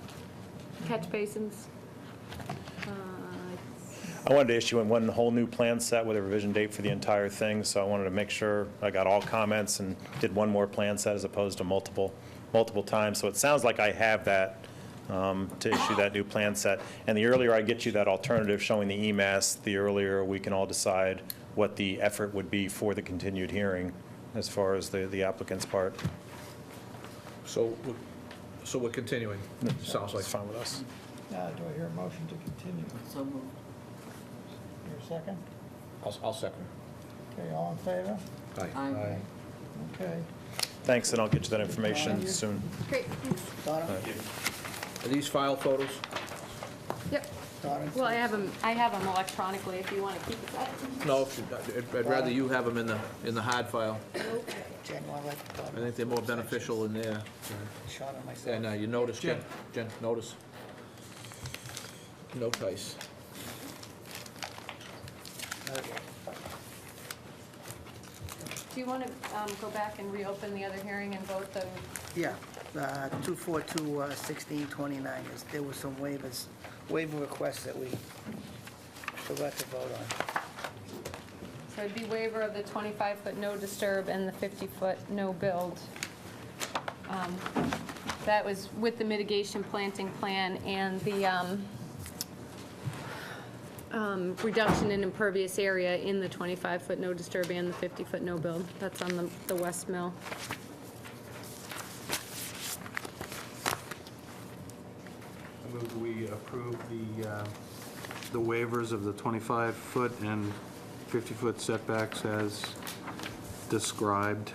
E: catch basins.
M: I wanted to issue in one whole new plan set with a revision date for the entire thing, so I wanted to make sure I got all comments and did one more plan set as opposed to multiple times. So it sounds like I have that to issue that new plan set. And the earlier I get you that alternative showing the EMAS, the earlier we can all decide what the effort would be for the continued hearing as far as the applicant's part.
D: so we're continuing, sounds like.
M: It's fine with us.
C: Now, do I hear a motion to continue?
H: So moved.
C: Your second?
D: I'll second.
C: Okay, all in favor?
D: Aye.
H: Aye.
C: Okay.
M: Thanks, and I'll get you that information soon.
E: Great, thanks.
A: Donna?
D: Are these file photos?
E: Yep.
A: Donna?
E: Well, I have them electronically if you want to keep it.
D: No, I'd rather you have them in the hard file.
A: Jen, you want to
D: I
A: let
D: think they're more beneficial in there.
A: Sean and myself?
D: And you notice, Jen, notice. No Tice.
A: Okay.
E: Do you want to go back and reopen the other hearing and vote the,
A: Yeah, 242-1629, there were some waiver requests that we forgot to vote on.
E: so it'd be waiver of the 25-foot no disturb and the 50-foot no build. That was with the mitigation planting plan and the reduction in impervious area in the 25-foot no disturb and the 50-foot no build. That's on the West Mill.
G: I move that we approve the waivers of the 25-foot and 50-foot setbacks as described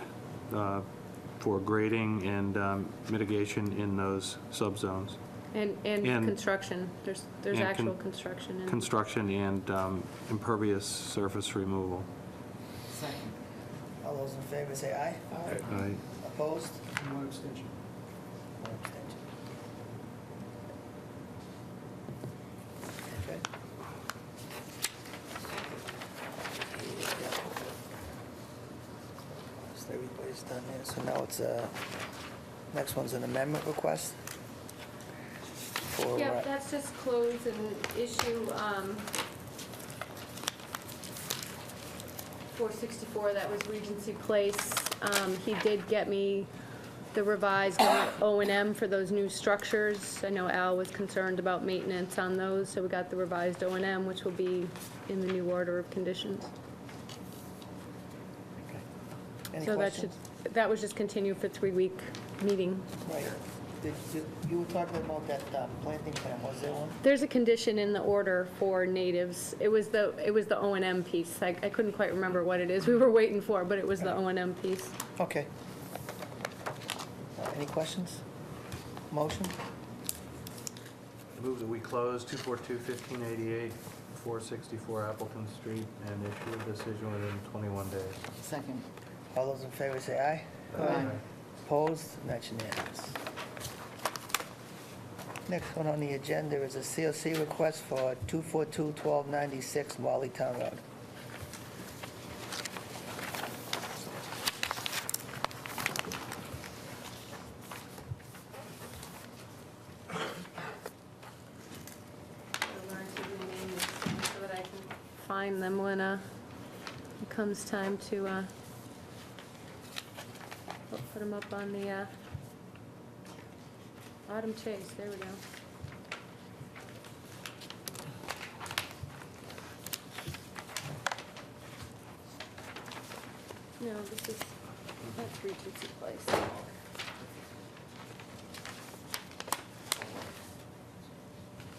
G: for grading and mitigation in those subzones.
E: And
G: And-
E: construction, there's
G: and
E: actual construction.
G: Construction and impervious surface removal.
H: Second.
A: All those in favor say aye.
G: Aye.
A: Opposed?
B: One extension.
A: One abstention. Okay. So everybody's done there, so now it's, next one's an amendment request for,
E: Yep, that's just close and issue 464, that was Regency Place. He did get me the revised O&M for those new structures. I know Al was concerned about maintenance on those, so we got the revised O&M, which will be in the new order of conditions.
A: any
E: So
A: questions?
E: that was just continued for 3-week meeting.
A: Right. You were talking about that planting plan, was there one?
E: There's a condition in the order for natives. It was the O&M piece. I couldn't quite remember what it is we were waiting for, but it was the O&M piece.
A: Okay. Any questions? Motion?
G: I move that we close 242-1588, 464 Appleton Street, and issue a decision within 21 days.
H: Second.
A: All those in favor say aye.
H: Aye.
A: Opposed? That's unanimous. Next one on the agenda is a COC request for 242-1296 Wally Town Road.
E: find them when it comes time to put them up on the Autumn Chase. There we go. No, this is, that's Regency Place.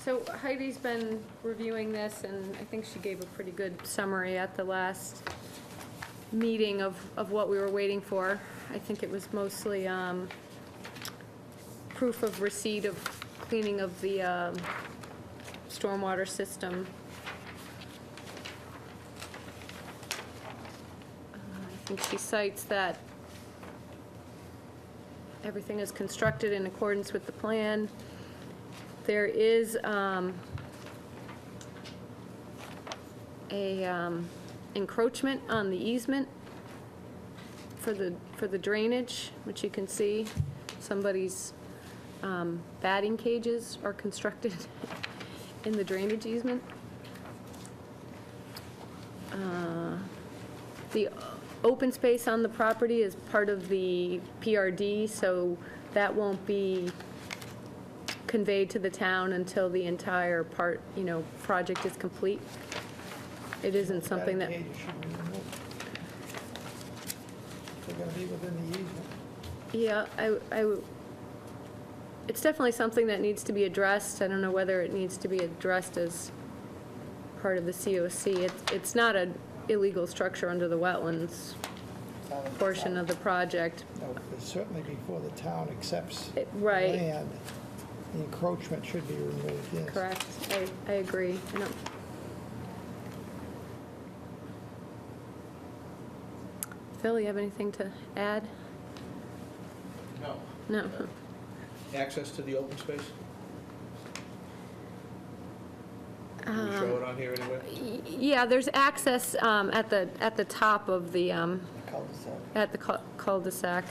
E: So Heidi's been reviewing this, and I think she gave a pretty good summary at the last meeting of what we were waiting for. I think it was mostly proof of receipt of cleaning of the stormwater system. I think she cites that everything is constructed in accordance with the plan. There is encroachment on the easement for the drainage, which you can see. Somebody's batting cages are constructed in the drainage easement. The open space on the property is part of the PRD, so that won't be conveyed to the town until the entire project is complete. It isn't something that...
C: Batting cages should be removed. They're gonna be within the easement.
E: Yeah, it's definitely something that needs to be addressed. I don't know whether it needs to be addressed as part of the COC. It's not an illegal structure under the wetlands portion of the project.
C: No, but certainly before the town accepts
E: Right.
C: land, the encroachment should be removed, yes.
E: Correct. I agree. I don't- Phil, you have anything to add?
D: No.
E: No.
D: Access to the open space? Can we show it on here anyway?
E: Yeah, there's access at the top of the,
A: Cul-de-sac.
E: at the cul-de-sac.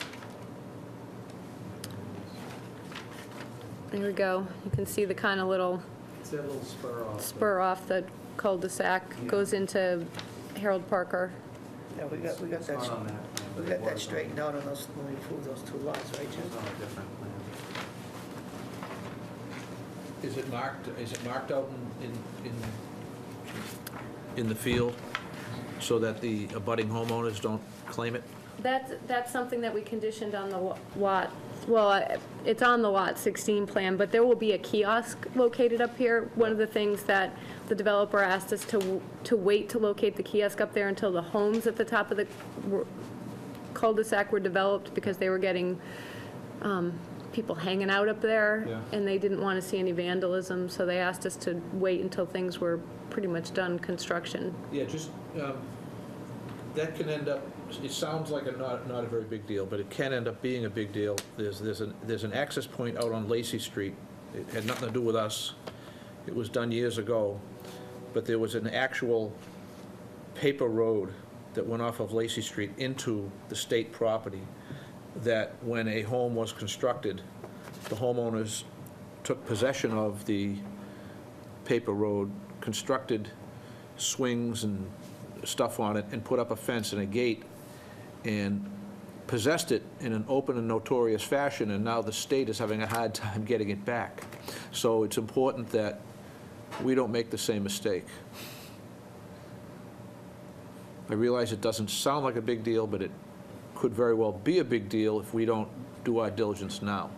E: There we go. You can see the kind of little
G: It's that little spur off.
E: spur off the cul-de-sac, goes into Harold Parker.
A: Yeah, we got
G: It's
A: that,
G: not on that plan, but
A: we
G: it
A: got that
G: was
A: straightened out on those, when we approved those two lots, right,
G: It's
A: Jim?
G: on a different plan.
D: Is it marked out in the field so that the abutting homeowners don't claim it?
E: That's something that we conditioned on the lot, well, it's on the Lot 16 plan, but there will be a kiosk located up here. One of the things that the developer asked us to wait to locate the kiosk up there until the homes at the top of the cul-de-sac were developed, because they were getting people hanging out up there,
D: Yeah.
E: and they didn't want to see any vandalism, so they asked us to wait until things were pretty much done construction.
D: Yeah, just, that can end up, it sounds like not a very big deal, but it can end up being a big deal. There's an access point out on Lacey Street. It had nothing to do with us. It was done years ago, but there was an actual paper road that went off of Lacey Street into the state property, that when a home was constructed, the homeowners took possession of the paper road, constructed swings and stuff on it, and put up a fence and a gate, and possessed it in an open and notorious fashion, and now the state is having a hard time getting it back. So it's important that we don't make the same mistake. I realize it doesn't sound like a big deal, but it could very well be a big deal if we don't do our diligence now.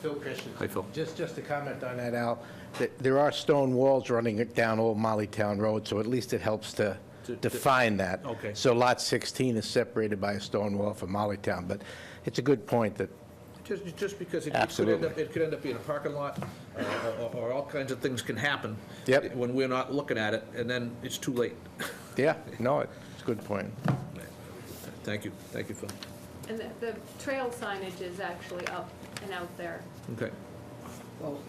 N: Phil Christensen.
D: Hi, Phil.
N: Just to comment on that, Al, that there are stone walls running down Old Mollytown Road, so at least it helps to define that.
D: Okay.
N: So Lot 16 is separated by a stone wall from Mollytown, but it's a good point that,
D: Just because it
N: Absolutely.
D: could end up being a parking lot, or all kinds of things can happen.
N: Yep.
D: When we're not looking at it, and then it's too late.
N: yeah, no, it's a good point.
D: Thank you, Phil.
E: And the trail signage is actually up and out there.
D: Okay.
A: Well,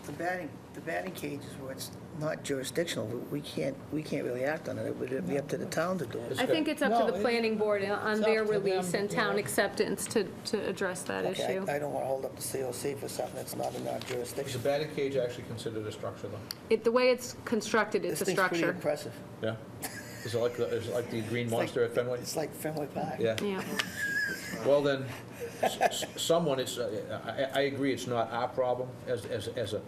A: the batting cages where it's not jurisdictional. We can't really act on it. It would be up to the town to do it.
E: I think it's up
C: No,
E: to the planning board on
C: it's
E: their
C: up to them
E: release
C: to
E: and
C: do
E: town
C: it.
E: acceptance to address that
A: Okay,
E: issue.
A: I don't want to hold up the COC for something that's not in our
D: Is a
A: jurisdiction.
D: batting cage actually considered a structure, though?
E: The way it's constructed, it's
A: This
E: a
A: thing's pretty
E: structure.
A: impressive.
D: Yeah? Is it like the green
A: It's like-
D: monster at Fenway?
A: It's like Fenway Park.
D: Yeah.
E: Yeah.
D: Well, then, someone, I agree, it's not our problem as a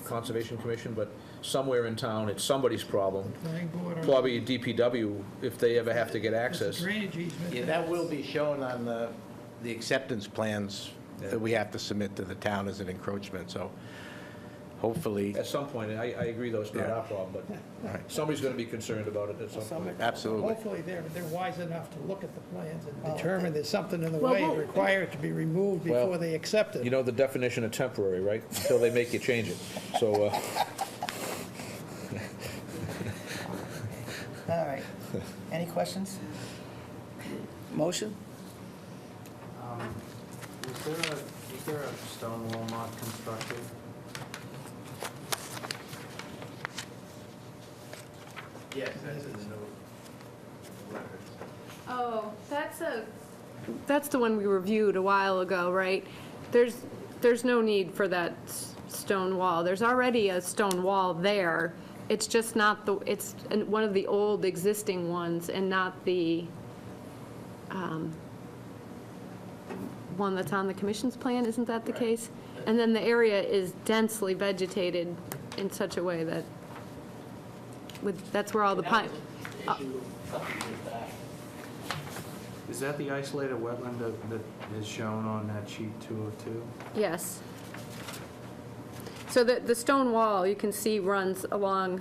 D: conservation commission, but somewhere in town, it's somebody's problem.
C: Planning board or
D: Probably DPW, if they ever have to get
C: it's a
D: access.
C: drainage easement.
N: Yeah, that will be shown on the acceptance plans that we have to submit to the town as an encroachment, so hopefully,
D: At some point, I agree, though, it's not our problem, but
N: right.
D: somebody's gonna be concerned about it at some point.
N: Absolutely.
C: Hopefully, they're wise enough to look at the plans and determine there's something in the
E: Well,
C: way
E: well-
C: required to be removed
D: Well,
C: before they accept it.
D: You know the definition of temporary, right? Until they make you change it. So,
A: All right. Any questions? Motion?
G: Was there a stone wall not constructed?
N: Yes, that's in the records.
E: Oh, that's the one we reviewed a while ago, right? There's no need for that stone wall. There's already a stone wall there. It's just not it's one of the old existing ones and not the one that's on the commission's plan, isn't that the case? And then the area is densely vegetated in such a way that that's where all the pine.
G: Is that the isolated wetland that is shown on that sheet 202?
E: Yes. So the stone wall, you can see, runs along,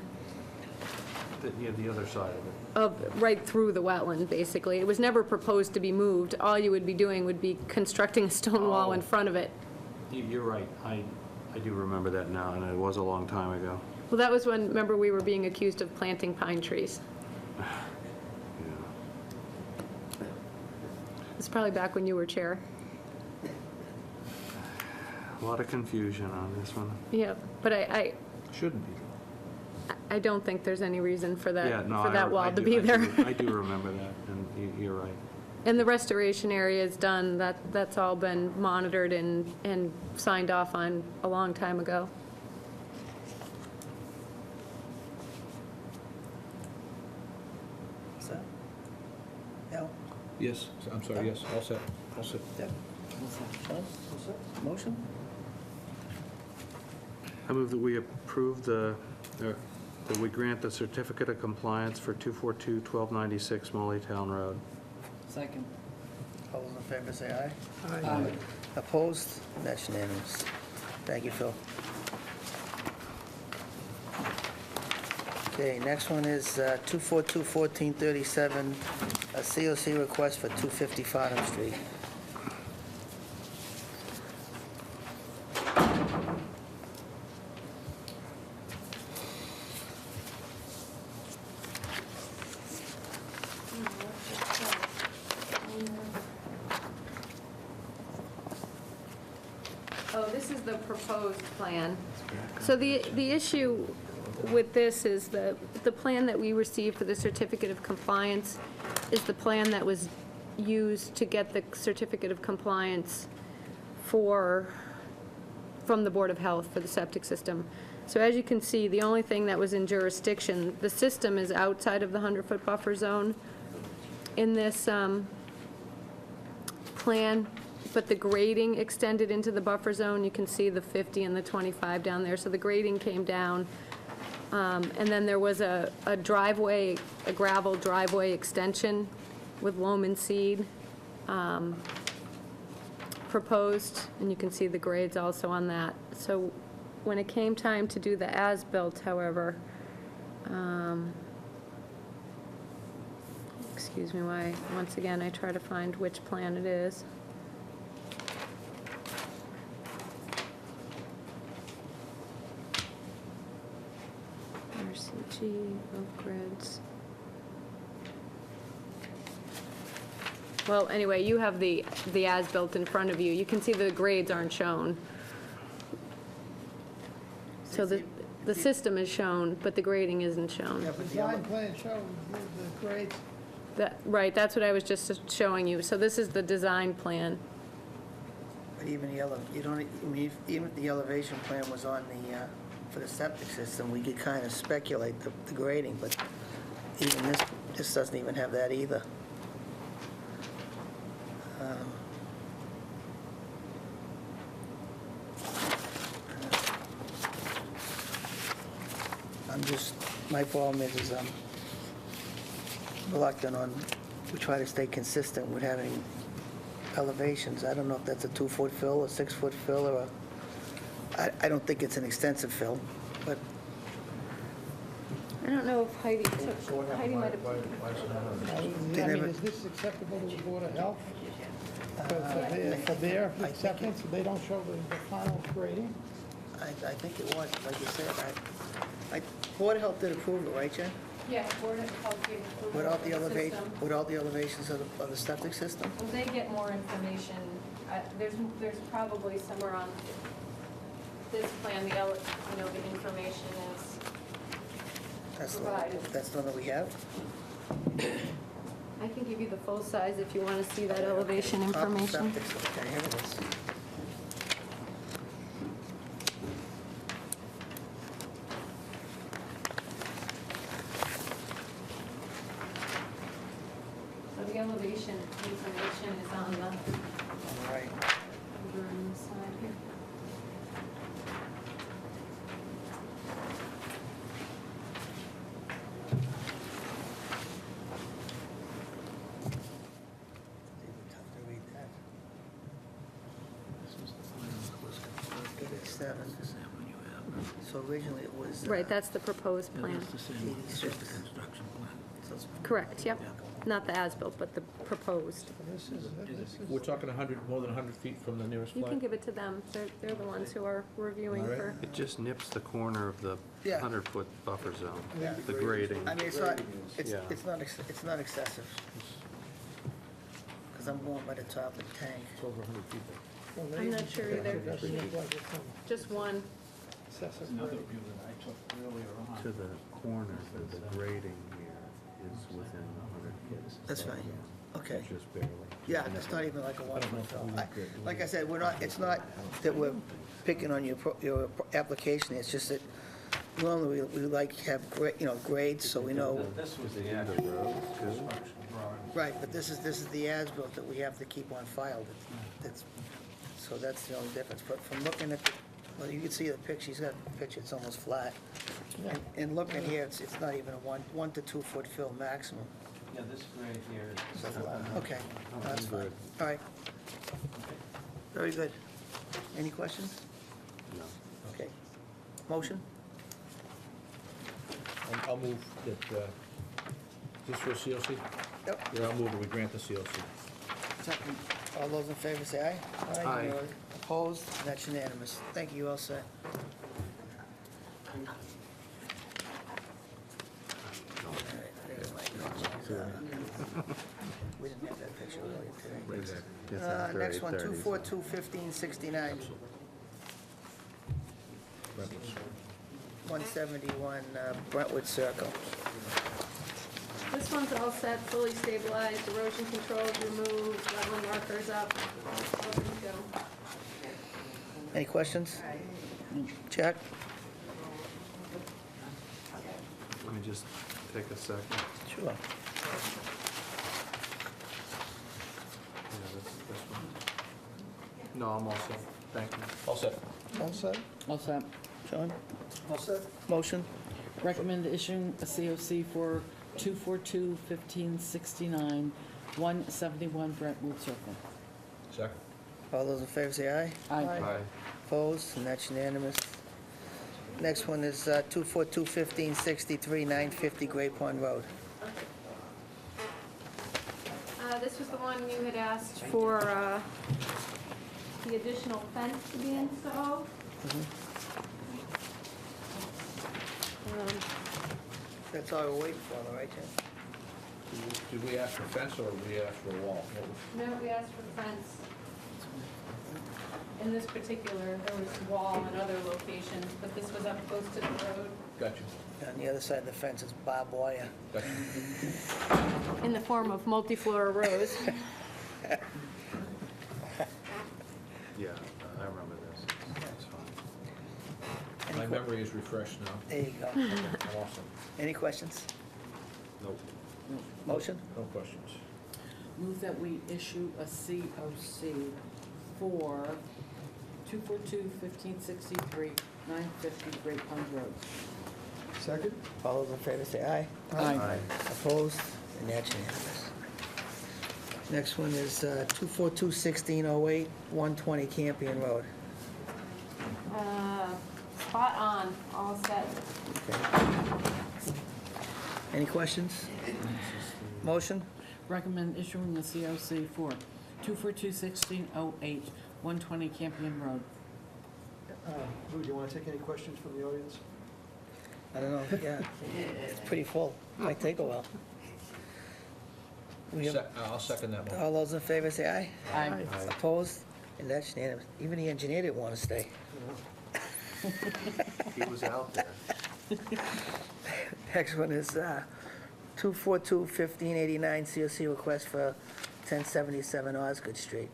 G: The other side of it.
E: right through the wetland, basically. It was never proposed to be moved. All you would be doing would be constructing a stone wall in front of it.
G: You're right. I do remember that now, and it was a long time ago.
E: Well, that was when, remember, we were being accused of planting pine trees.
G: Yeah.
E: It's probably back when you were chair.
G: A lot of confusion on this one.
E: Yeah, but I
D: shouldn't be.
E: don't think there's any reason for
G: Yeah,
E: that,
G: no,
E: for that
G: I
E: wall to
G: do-
E: be there.
G: I do remember that, and you're right.
E: And the restoration area is done. That's all been monitored and signed off on a long time ago.
A: What's that? Yeah.
D: Yes, I'm sorry, yes, all set, all set.
A: Deb? Sean? All set? Motion?
G: I move that we approve that we grant the certificate of compliance for 242-1296 Mollytown Road.
B: Second.
A: All those in favor say aye.
B: Aye.
A: Opposed? That's unanimous. Thank you, Phil. Okay, next one is 242-1437, a COC request for 250 Farnham Street.
E: Oh, this is the proposed plan. So the issue with this is the plan that we received for the certificate of compliance is the plan that was used to get the certificate of compliance from the Board of Health for the septic system. So as you can see, the only thing that was in jurisdiction, the system is outside of the 100-foot buffer zone in this plan, but the grading extended into the buffer zone. You can see the 50 and the 25 down there. So the grading came down. And then there was a driveway, a gravel driveway extension with loam and seed proposed, and you can see the grades also on that. So when it came time to do the as-built, however, excuse me, once again, I try to find which plan it is. RCG, of grids. Well, anyway, you have the as-built in front of you. You can see the grades aren't shown. So The system is shown, but the grading isn't shown.
A: Yeah, but the
C: Design plan shows the grades.
E: Right, that's what I was just showing you. So this is the design plan.
A: But even you don't, I mean, even if the elevation plan was on the, for the septic system, we could kind of speculate the grading, but even this doesn't even have that either. My problem is I'm reluctant on, we try to stay consistent with having elevations. I don't know if that's a 2-foot fill, a 6-foot fill, or I don't think it's an extensive fill, but
E: I don't know if Heidi might have.
C: I mean, is this acceptable to the Board of Health? For their acceptance, they don't show the final grading?
A: I think it was, like you said, Board of Health did approve it, right, Jen?
E: Yeah, Board of Health gave approval
A: Without
E: for
A: the
E: the
A: elevation,
E: system.
A: without the elevations of the septic system?
E: Well, they get more information. There's probably somewhere on this plan, the information is provided.
A: That's the one that we have?
E: I can give you the full size if you want to see that elevation information.
A: Septic system, okay, here it is.
E: So the elevation information is on the,
A: All right.
E: over on the side here.
A: Tough to read that. Get it 7. So originally it was.
E: Right, that's the proposed plan.
A: 86. So it's
E: Correct, yep. Not the as-built, but the proposed.
C: This is
D: We're talking 100, more than 100 feet from the nearest
E: You
D: flag?
E: can give it to them. They're the ones who are reviewing
D: All right.
E: for.
G: It just nips the corner of the
A: Yeah.
G: 100-foot buffer zone,
A: Yeah.
G: the grading.
A: I mean, it's not,
G: Yeah.
A: it's not excessive. Because I'm going by the top of the tank.
D: It's over 100 feet.
E: I'm not sure either.
C: It doesn't look like it's
E: Just one.
C: excessive
D: Another
C: grade.
D: view that I took earlier on.
G: To the corner, the grading here is within 100 feet.
A: That's fine. Okay.
G: Just barely.
A: Yeah, it's not even like a 1-foot fill. Like I said, it's not that we're picking on your application, it's just that normally we like to have, grades, so we know.
L: This was the end of the road, too.
A: Right, but this is the as-built that we have to keep on file. So that's the only difference. But from looking at, well, you can see the picture, he's got a picture, it's almost flat. And looking here, it's not even a 1 to 2 foot fill maximum.
L: Yeah, this grade here is.
A: So, okay, that's fine. All right. Very good. Any questions?
G: No.
A: Okay. Motion?
D: I'll move that, this for COC?
A: Yep.
D: Yeah, I'll move that we grant the COC.
A: Second. All those in favor say aye.
G: Aye.
A: Opposed? That's unanimous. Thank you, all set. We didn't have that picture earlier today. Next one, 242-1569, 171 Brentwood Circle.
E: This one's all set, fully stabilized, erosion controls removed, wetland markers up. Ready to go.
A: Any questions? Jack?
G: Let me just take a second.
A: Sure.
G: Yeah, this one. No, I'm all set. Thank you.
D: All set.
A: All set?
H: All set.
A: John? All set. Motion?
H: Recommend issuing a COC for 242-1569, 171 Brentwood Circle.
D: Second.
A: All those in favor say aye.
G: Aye.
A: Opposed? And that's unanimous. Next one is 242-1563, 950 Great Pond Road.
E: This was the one you had asked for, the additional fence to be installed.
A: That's all we're waiting for, all right, Jen?
D: Did we ask for fence or did we ask for a wall? What was-
E: No, we asked for the fence. in this particular, there was a wall in other locations, but this was up close to the road
D: Gotcha,
A: On the other side of the fence is barbed wire.
D: gotcha.
E: in the form of multi-floor rows.
G: Yeah, I remember this. It's fine.
D: My memory is refreshed now.
A: There you go.
D: Awesome.
A: Any questions?
G: Nope.
A: Motion?
D: No questions.
H: Move that we issue a COC for 242-1563, 950 Great Pond Road.
C: Second?
A: All those in favor say aye.
H: Aye.
A: Opposed? And that's unanimous. Next one is 242-1608, 120 Campion Road.
E: Spot on, all set.
A: Any questions? Motion?
H: Recommend issuing a COC for 242-1608, 120 Campion Road.
C: Lou, do you want to take any questions from the audience?
A: I don't know, yeah. It's pretty full. Might take a while. We have,
D: I'll second that one.
A: all those in favor say aye.
H: Aye.
A: Opposed? And that's unanimous. Even the engineer didn't want to stay.
G: He was out there.
A: Next one is 242-1589, COC request for 1077 Osgood Street.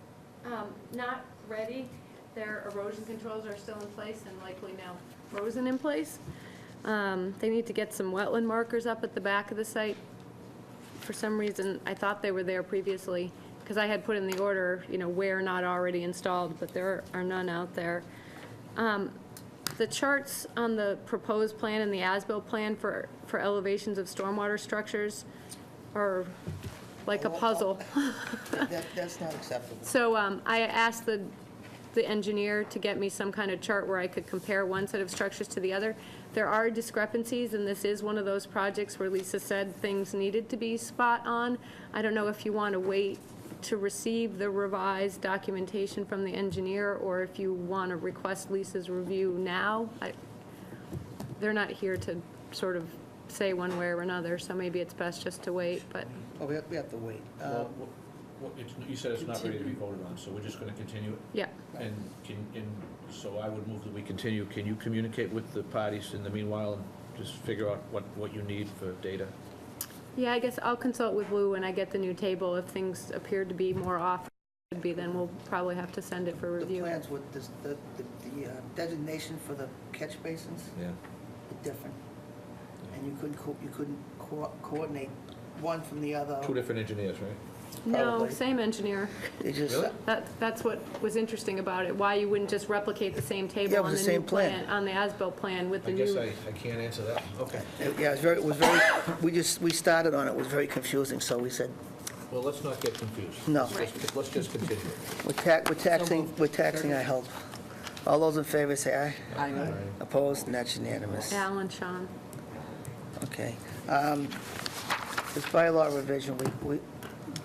E: Not ready. Their erosion controls are still in place and likely now frozen in place. They need to get some wetland markers up at the back of the site. For some reason, I thought they were there previously, because I had put in the order, where not already installed, but there are none out there. The charts on the proposed plan and the as-built plan for elevations of stormwater structures are like a puzzle.
A: That's not acceptable.
E: So I asked the engineer to get me some kind of chart where I could compare one set of structures to the other. There are discrepancies, and this is one of those projects where Lisa said things needed to be spot on. I don't know if you want to wait to receive the revised documentation from the engineer, or if you want to request Lisa's review now. They're not here to sort of say one way or another, so maybe it's best just to wait, but.
A: Oh, we have to wait.
D: You said it's not ready to be voted on, so we're just going to continue it?
E: Yeah.
D: And so I would move that we continue. Can you communicate with the parties in the meanwhile and just figure out what you need for data?
E: Yeah, I guess I'll consult with Lou when I get the new table. If things appear to be more off, then we'll probably have to send it for
A: The
E: review.
A: plans with the designation for the catch basins
D: Yeah.
A: are different. And you couldn't coordinate one from the other.
D: Two different engineers, right?
E: No,
A: Probably.
E: same engineer.
A: They just,
D: Really?
E: That's what was interesting about it, why you wouldn't just replicate the same
A: Yeah, it
E: table
A: was
E: on
A: the
E: the
A: same
E: new
A: plan.
E: plan, on the as-built plan with
D: I
E: the
D: guess
E: new.
D: I can't answer that. Okay.
A: yeah, it was very, we started on it, it was very confusing, so we said,
D: Well, let's not get confused.
A: No.
D: Let's just continue.
A: we're taxing our help. All those in favor say aye.
H: Aye.
A: Opposed, and that's unanimous.
E: Alan, Sean.
A: Okay. This bylaw revision, we,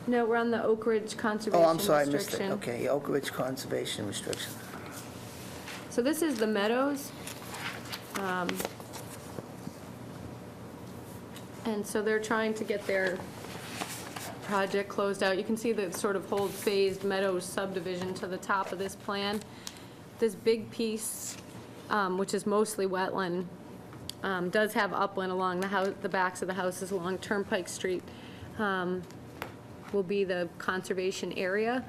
E: No, we're on the Oak Ridge Conservation
A: oh, I'm sorry, I missed it.
E: Restriction.
A: Okay, Oak Ridge Conservation Restriction.
E: So this is the Meadows. And so they're trying to get their project closed out. You can see the sort of whole phased Meadows subdivision to the top of this plan. This big piece, which is mostly wetland, does have upland along the backs of the houses along Turnpike Street, will be the conservation area.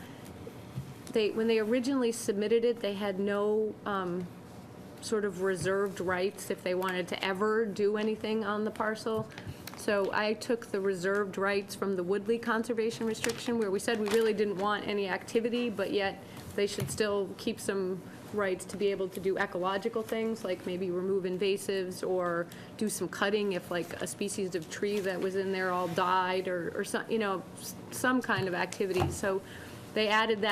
E: When they originally submitted it, they had no sort of reserved rights if they wanted to ever do anything on the parcel. So I took the reserved rights from the Woodley Conservation Restriction, where we said we really didn't want any activity, but yet they should still keep some rights to be able to do ecological things, like maybe remove invasives or do some cutting if like a species of tree that was in there all died or some, some kind of activity. So they added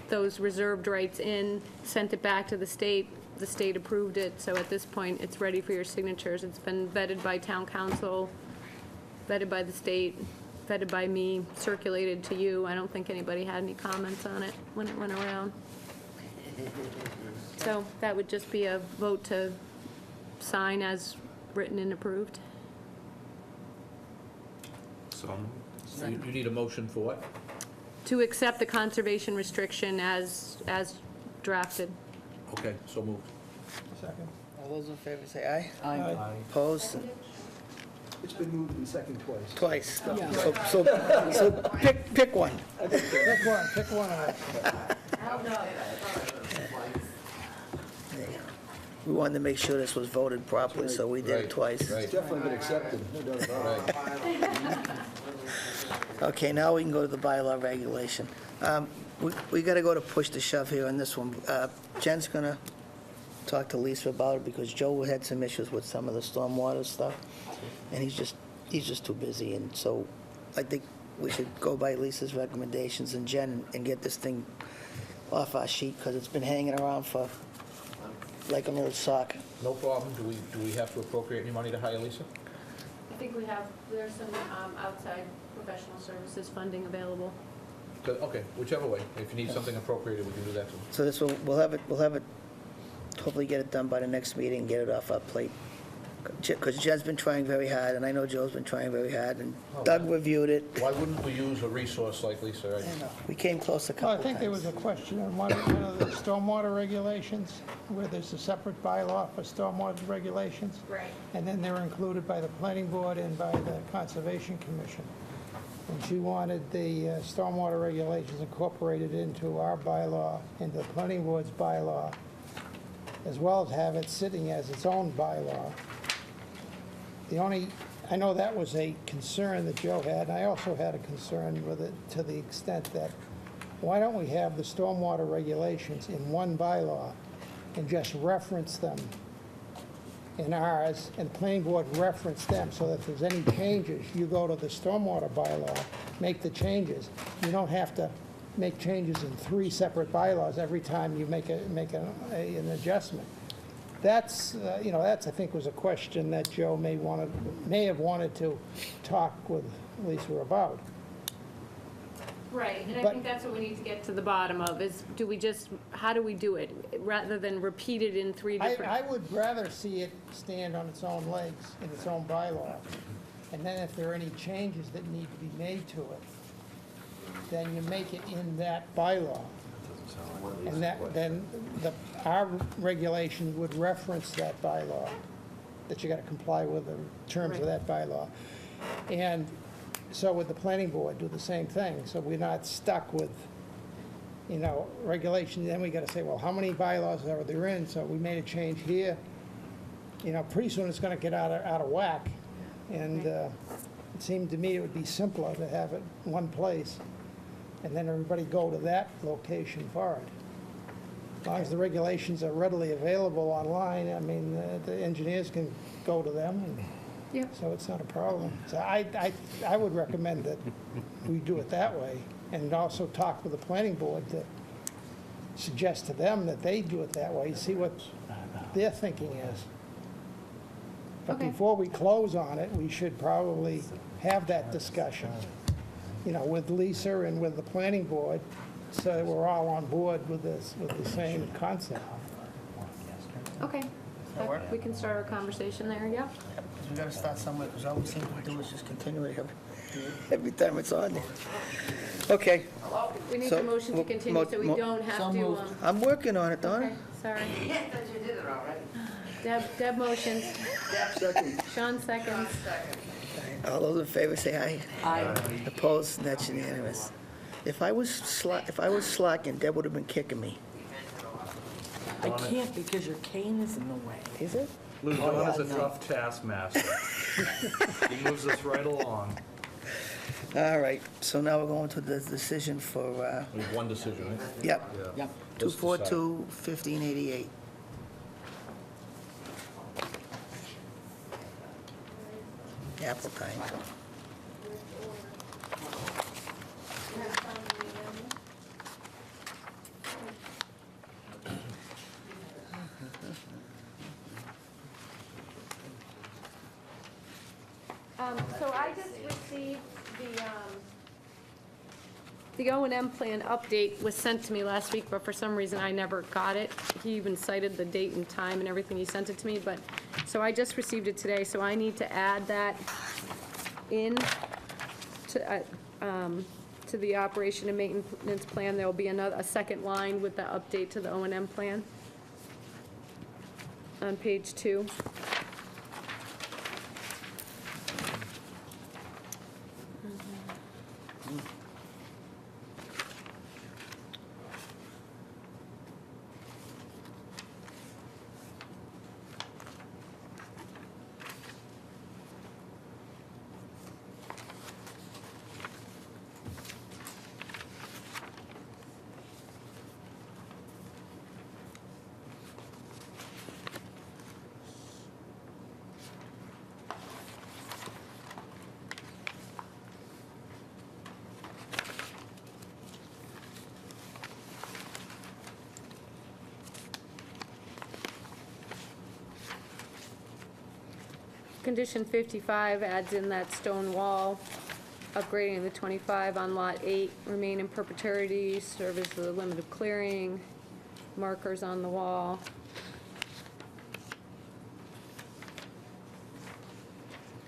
E: those reserved rights in, sent it back to the state approved it, so at this point, it's ready for your signatures. It's been vetted by town council, vetted by the state, vetted by me, circulated to you. I don't think anybody had any comments on it when it went around. So that would just be a vote to sign as written and approved.
G: So,
D: You need a motion for what?
E: To accept the conservation restriction as drafted.
D: Okay, so moved.
C: Second.
A: All those in favor say aye.
H: Aye.
A: Opposed?
B: It's been moved and second twice.
A: Twice.
H: Yeah.
A: So pick one.
C: Pick one of them.
A: We wanted to make sure this was voted properly, so we did it
D: Right,
A: twice.
D: right.
B: Definitely been accepted, no doubt about it.
A: Okay, now we can go to the bylaw regulation. We got to go to push to shove here on this one. Jen's going to talk to Lisa about it because Joe had some issues with some of the stormwater stuff, and he's just too busy, and so I think we should go by Lisa's recommendations and Jen and get this thing off our sheet because it's been hanging around for like an old sock.
D: No problem. Do we have to appropriate any money to hire Lisa?
E: I think there's some outside professional services funding available.
D: Okay, whichever way. If you need something appropriated, we can do that too.
A: So this will, we'll have it, hopefully get it done by the next meeting and get it off our plate. Because Jen's been trying very hard, and I know Joe's been trying very hard, and Doug reviewed it.
D: Why wouldn't we use a resource like Lisa?
A: We came close a
C: Well,
A: couple
C: I
A: times.
C: think there was a question on one of the stormwater regulations, where there's a separate bylaw for stormwater regulations.
E: Right.
C: And then they're included by the planning board and by the conservation commission. And she wanted the stormwater regulations incorporated into our bylaw, into the planning board's bylaw, as well as have it sitting as its own bylaw. I know that was a concern that Joe had, and I also had a concern with it to the extent that, why don't we have the stormwater regulations in one bylaw and just reference them in ours, and the planning board reference them, so that if there's any changes, you go to the stormwater bylaw, make the changes. You don't have to make changes in 3 separate bylaws every time you make an adjustment. That's, I think, was a question that Joe may have wanted to talk with Lisa about.
E: Right, and I
C: But-
E: think that's what we need to get to the bottom of, is how do we do it, rather than repeat it in 3 different...
C: I would rather see it stand on its own legs, in its own bylaw. And then if there are any changes that need to be made to it, then you make it in that bylaw. And then our regulation would reference that bylaw, that you got to comply with the terms of that bylaw. And so with the planning board, do the same thing, so we're not stuck with, regulation. Then we got to say, well, how many bylaws are there in? So we made a change here. Pretty soon it's going to get out of whack. And it seemed to me it would be simpler to have it in one place, and then everybody go to that location for it. As long as the regulations are readily available online, I mean, the engineers can go to them, and
E: Yep.
C: so it's not a problem. So I would recommend that we do it that way, and also talk with the planning board to suggest to them that they do it that way, see what their thinking is. But
E: Okay.
C: before we close on it, we should probably have that discussion, with Lisa and with the planning board, so that we're all on board with this, with the same concept.
E: Okay, we can start our conversation there, yeah?
A: Because we got to start somewhere, because all we seem to do is just continue it every time it's on there. Okay.
E: We need
A: So,
E: a motion to continue, so we don't have to...
A: I'm working on it, Donna.
E: Okay, sorry. Deb motions.
B: Second.
E: Sean seconds.
A: All those in favor say aye.
H: Aye.
A: Opposed? That's unanimous. If I was slacking, Deb would have been kicking me.
H: I can't because your cane is in the way.
A: Is it?
G: Lou,
A: Oh,
G: Don is
A: yeah,
G: a tough taskmaster. He moves us right along.
A: All right, so now we're going to the decision for,
D: We have one decision, right?
A: yep,
H: Yep.
A: 242-1588. Apple time.
E: So I just received the O&M plan update was sent to me last week, but for some reason I never got it. He even cited the date and time and everything, he sent it to me, but, so I just received it today, so I need to add that in to to the operation and maintenance plan, there will be a second line with the update to the O&M plan on page 2. Condition 55 adds in that stone wall, upgrading the 25 on Lot 8, remain in perpetuity, serve as the limit of clearing, markers on the wall.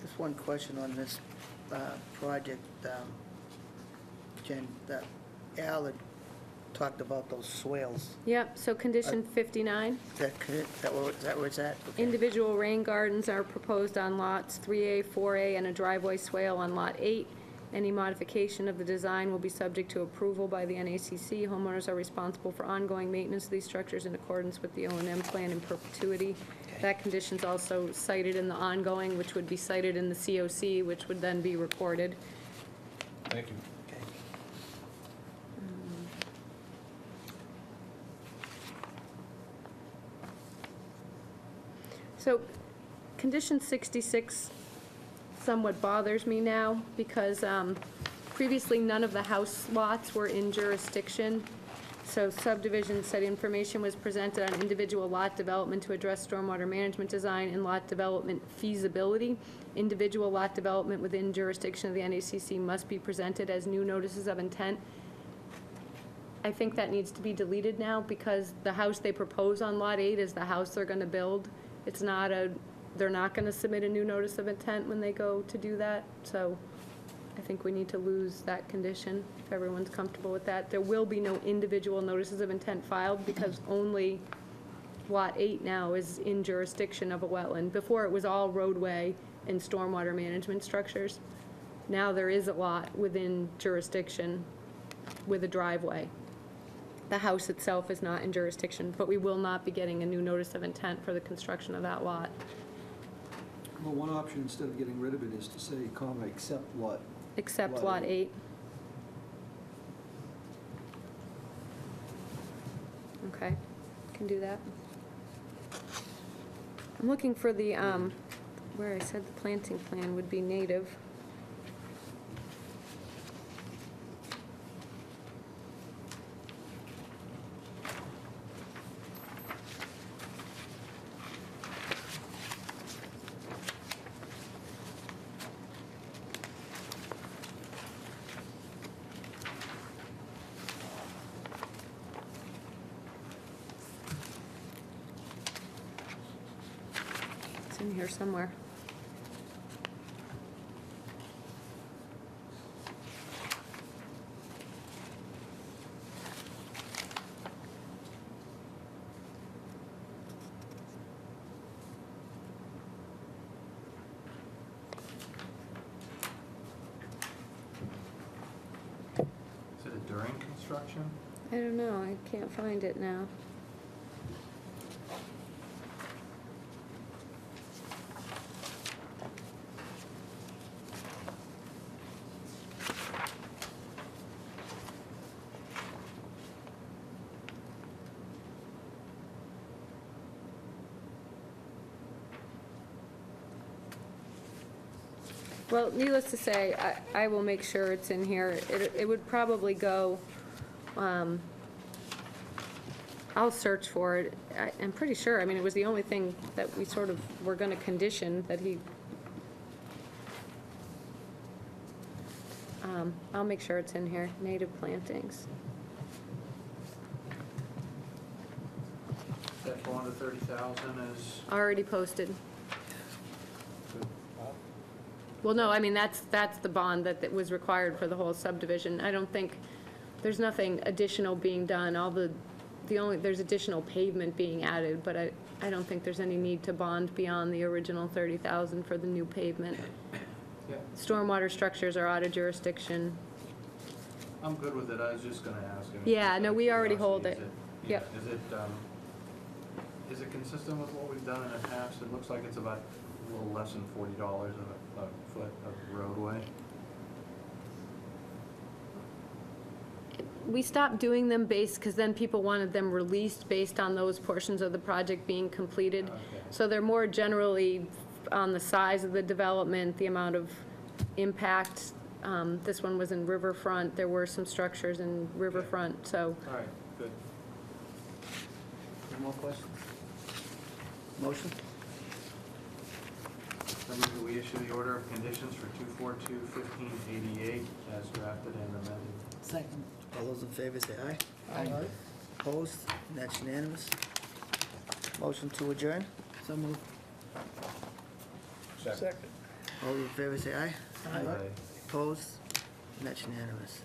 A: Just one question on this project, Jen, that Al had talked about those swales.
E: Yep, so condition 59.
A: Is that where it's at? Okay.
E: Individual rain gardens are proposed on lots 3A, 4A, and a driveway swale on Lot 8. Any modification of the design will be subject to approval by the NACC. Homeowners are responsible for ongoing maintenance of these structures in accordance with the O&M plan in perpetuity.
A: Okay.
E: That condition's also cited in the ongoing, which would be cited in the COC, which would then be recorded.
D: Thank you.
A: Okay.
E: So, condition 66 somewhat bothers me now, because previously none of the house lots were in jurisdiction. So subdivision said information was presented on individual lot development to address stormwater management design and lot development feasibility. Individual lot development within jurisdiction of the NACC must be presented as new notices of intent. I think that needs to be deleted now, because the house they propose on Lot 8 is the house they're gonna build. It's not they're not gonna submit a new notice of intent when they go to do that, so I think we need to lose that condition, if everyone's comfortable with that. There will be no individual notices of intent filed, because only Lot 8 now is in jurisdiction of a wetland. Before, it was all roadway and stormwater management structures. Now there is a lot within jurisdiction with a driveway. The house itself is not in jurisdiction, but we will not be getting a new notice of intent for the construction of that lot.
B: Well, one option, instead of getting rid of it, is to say, comma, except what?
E: Except
B: Lot
E: Lot
B: 8.
E: 8. Okay, can do that. I'm looking for the, where I said the planting plan would be native. It's in here somewhere.
G: Is it a during construction?
E: I don't know, I can't find it now. Well, needless to say, I will make sure it's in here. It would probably go, I'll search for it. I'm pretty sure, I mean, it was the only thing that we sort of were gonna condition that he, I'll make sure it's in here, native plantings.
G: That 430,000 is,
E: Already posted. Well, no, I mean, that's the bond that was required for the whole subdivision. I don't think, there's nothing additional being done. There's additional pavement being added, but I don't think there's any need to bond beyond the original 30,000 for the new pavement.
G: Yeah.
E: Stormwater structures are out of jurisdiction.
G: I'm good with it, I was just gonna ask. him.
E: Yeah, no, we already hold
G: Curiosity,
E: it. Yep.
G: Is it consistent with what we've done in the past? It looks like it's about a little less than $40 a foot of roadway.
E: We stopped doing them because then people wanted them released based on those portions of the project being completed.
G: Okay.
E: So they're more generally on the size of the development, the amount of impact. This one was in Riverfront. There were some structures in Riverfront, so.
G: All right, good.
A: Any more questions? Motion?
G: I move that we issue the order of conditions for 242-1588 as drafted and amended.
H: Second.
A: All those in favor say aye.
C: Aye.
A: Opposed? That's unanimous. Motion to adjourn?
H: So moved.
C: Second.
A: All those in favor say aye.
G: Aye.
A: Opposed? That's unanimous.